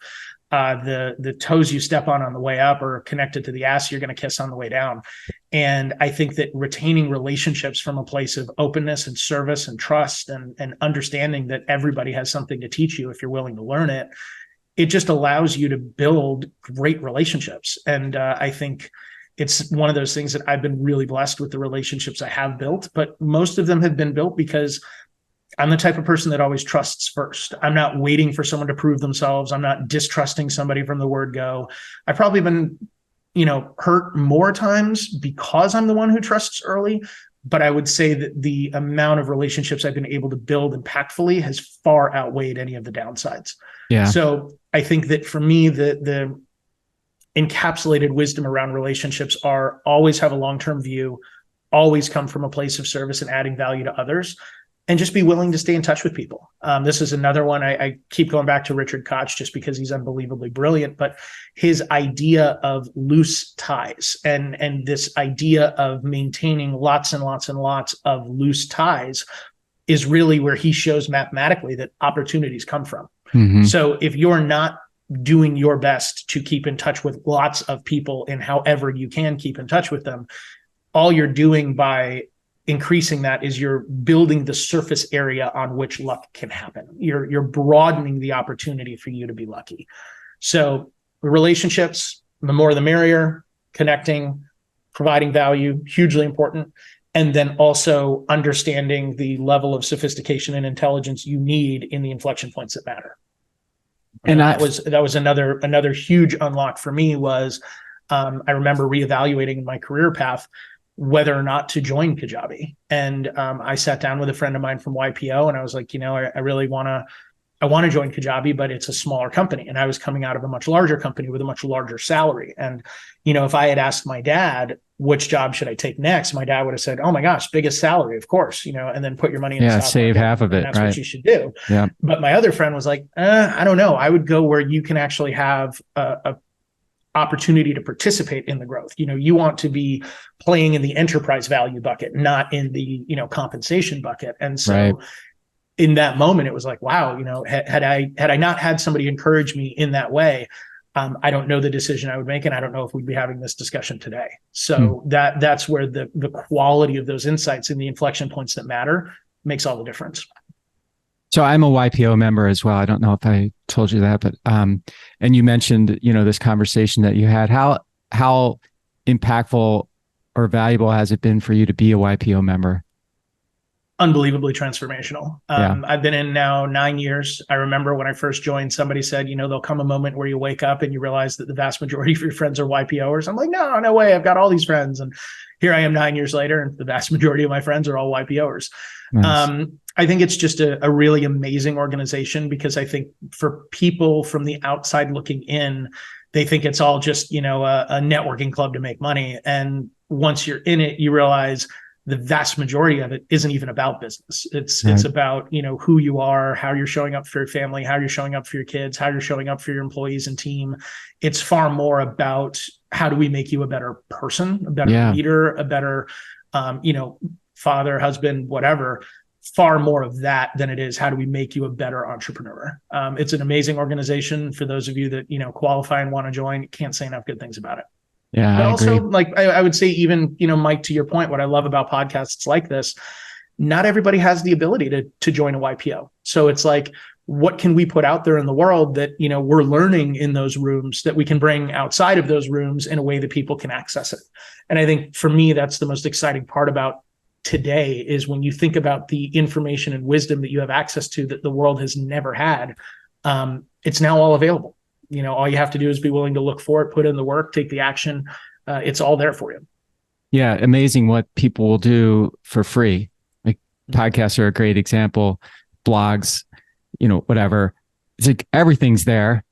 the toes you step on the way up are connected to the ass you're going to kiss on the way down. And I think that retaining relationships from a place of openness and service and trust and understanding that everybody has something to teach you if you're willing to learn it, it just allows you to build great relationships. And I think it's one of those things that I've been really blessed with, the relationships I have built, but most of them have been built because I'm the type of person that always trusts first. I'm not waiting for someone to prove themselves. I'm not distrusting somebody from the word go. I've probably been, hurt more times because I'm the one who trusts early. But I would say that the amount of relationships I've been able to build impactfully has far outweighed any of the downsides.
Yeah.
So I think that for me, the encapsulated wisdom around relationships are always have a long-term view, always come from a place of service and adding value to others, and just be willing to stay in touch with people. This is another one. I keep going back to Richard Koch just because he's unbelievably brilliant, but his idea of loose ties and this idea of maintaining lots and lots and lots of loose ties is really where he shows mathematically that opportunities come from. Mm-hmm. So if you're not doing your best to keep in touch with lots of people and however you can keep in touch with them, all you're doing by increasing that is you're building the surface area on which luck can happen. You're broadening the opportunity for you to be lucky. So relationships, the more the merrier, connecting, providing value, hugely important. And then also understanding the level of sophistication and intelligence you need in the inflection points that matter. And that was another huge unlock for me was I remember reevaluating my career path whether or not to join Kajabi. And I sat down with a friend of mine from YPO and I was like, I really want to join Kajabi, but it's a smaller company. And I was coming out of a much larger company with a much larger salary. And, if I had asked my dad, which job should I take next? My dad would have said, oh my gosh, biggest salary, of course, and then put your money in the stock
save
market,
half of it.
That's
right.
what you should do.
Yeah.
But my other friend was like, I don't know. I would go where you can actually have a opportunity to participate in the growth. You want to be playing in the enterprise value bucket, not in the, compensation bucket. And so
right.
In that moment, it was like, wow, had I not had somebody encourage me in that way, I don't know the decision I would make. And I don't know if we'd be having this discussion today. So that's where the quality of those insights and the inflection points that matter makes all the difference.
So I'm a YPO member as well. I don't know if I told you that, but and you mentioned, this conversation that you had. How impactful or valuable has it been for you to be a YPO member?
Unbelievably transformational. I've been in now 9 years. I remember when I first joined, somebody said, there'll come a moment where you wake up and you realize that the vast majority of your friends are YPOers. I'm like, no way. I've got all these friends. And here I am 9 years later, and the vast majority of my friends are all YPOers. Nice. I think it's just a really amazing organization because I think for people from the outside looking in, they think it's all just, a networking club to make money. And once you're in it, you realize the vast majority of it isn't even about business. It's about, who you are, how you're showing up for your family, how you're showing up for your kids, how you're showing up for your employees and team. It's far more about how do we make you a better person, a better leader, a better, father, husband, whatever. Far more of that than it is how do we make you a better entrepreneur. It's an amazing organization. For those of you that, qualify and want to join, can't say enough good things about it.
Yeah,
but
I
also,
agree.
like I would say, even Mike, to your point, what I love about podcasts like this, not everybody has the ability to join a YPO. So it's like, what can we put out there in the world that we're learning in those rooms that we can bring outside of those rooms in a way that people can access it? And I think for me, that's the most exciting part about today is when you think about the information and wisdom that you have access to that the world has never had. It's now all available. All you have to do is be willing to look for it, put in the work, take the action. It's all there for you.
Yeah. Amazing what people will do for free. Like podcasts are a great example, blogs, whatever. It's like everything's there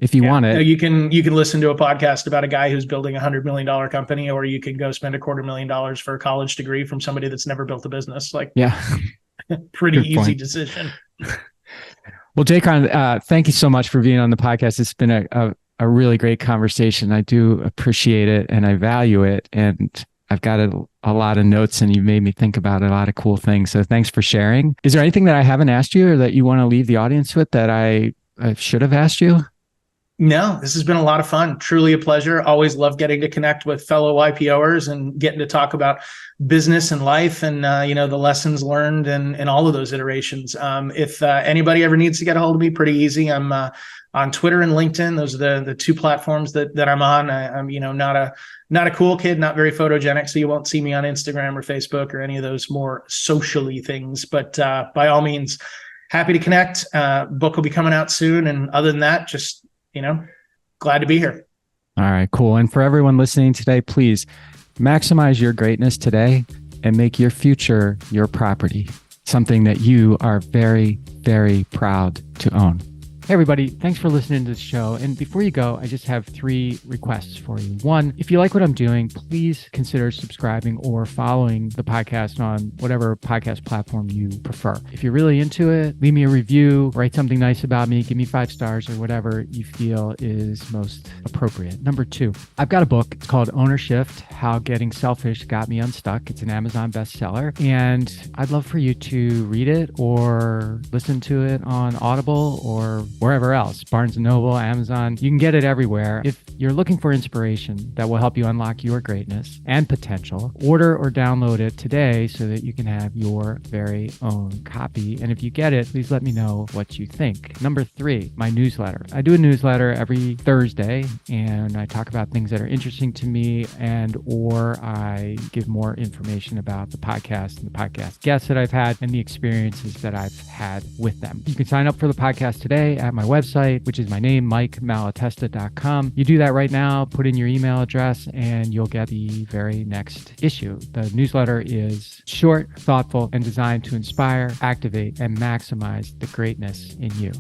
if you want it.
You can listen to a podcast about a guy who's building $100 million company, or you can go spend $250,000 for a college degree from somebody that's never built a business. Pretty
Good
easy
point.
decision.
Well, JCron, thank you so much for being on the podcast. It's been a really great conversation. I do appreciate it and I value it. And I've got a lot of notes and you made me think about a lot of cool things. So thanks for sharing. Is there anything that I haven't asked you or that you want to leave the audience with that I should have asked you?
No, this has been a lot of fun. Truly a pleasure. Always love getting to connect with fellow YPOers and getting to talk about business and life and, the lessons learned and all of those iterations. If anybody ever needs to get a hold of me, pretty easy. I'm on Twitter and LinkedIn. Those are the two platforms that I'm on. I'm, not a cool kid, not very photogenic. So you won't see me on Instagram or Facebook or any of those more socially things. But by all means, happy to connect. Book will be coming out soon. And other than that, just, glad to be here.
All right, cool. And for everyone listening today, please maximize your greatness today and make your future your property, something that you are very, very proud to own. Hey, everybody. Thanks for listening to the show. And before you go, I just have 3 requests for you. 1, if you like what I'm doing, please consider subscribing or following the podcast on whatever podcast platform you prefer. If you're really into it, leave me a review, write something nice about me, give me 5 stars or whatever you feel is most appropriate. Number 2, I've got a book. It's called Ownership: How Getting Selfish Got Me Unstuck. It's an Amazon bestseller. And I'd love for you to read it or listen to it on Audible or wherever else, Barnes & Noble, Amazon. You can get it everywhere. If you're looking for inspiration that will help you unlock your greatness and potential, order or download it today so that you can have your very own copy. And if you get it, please let me know what you think. Number 3, my newsletter. I do a newsletter every Thursday, and I talk about things that are interesting to me or I give more information about the podcast and the podcast guests that I've had and the experiences that I've had with them. You can sign up for the podcast today at my website, which is my name, MikeMalatesta.com. You do that right now, put in your email address, and you'll get the very next issue. The newsletter is short, thoughtful, and designed to inspire, activate, and maximize the greatness in you.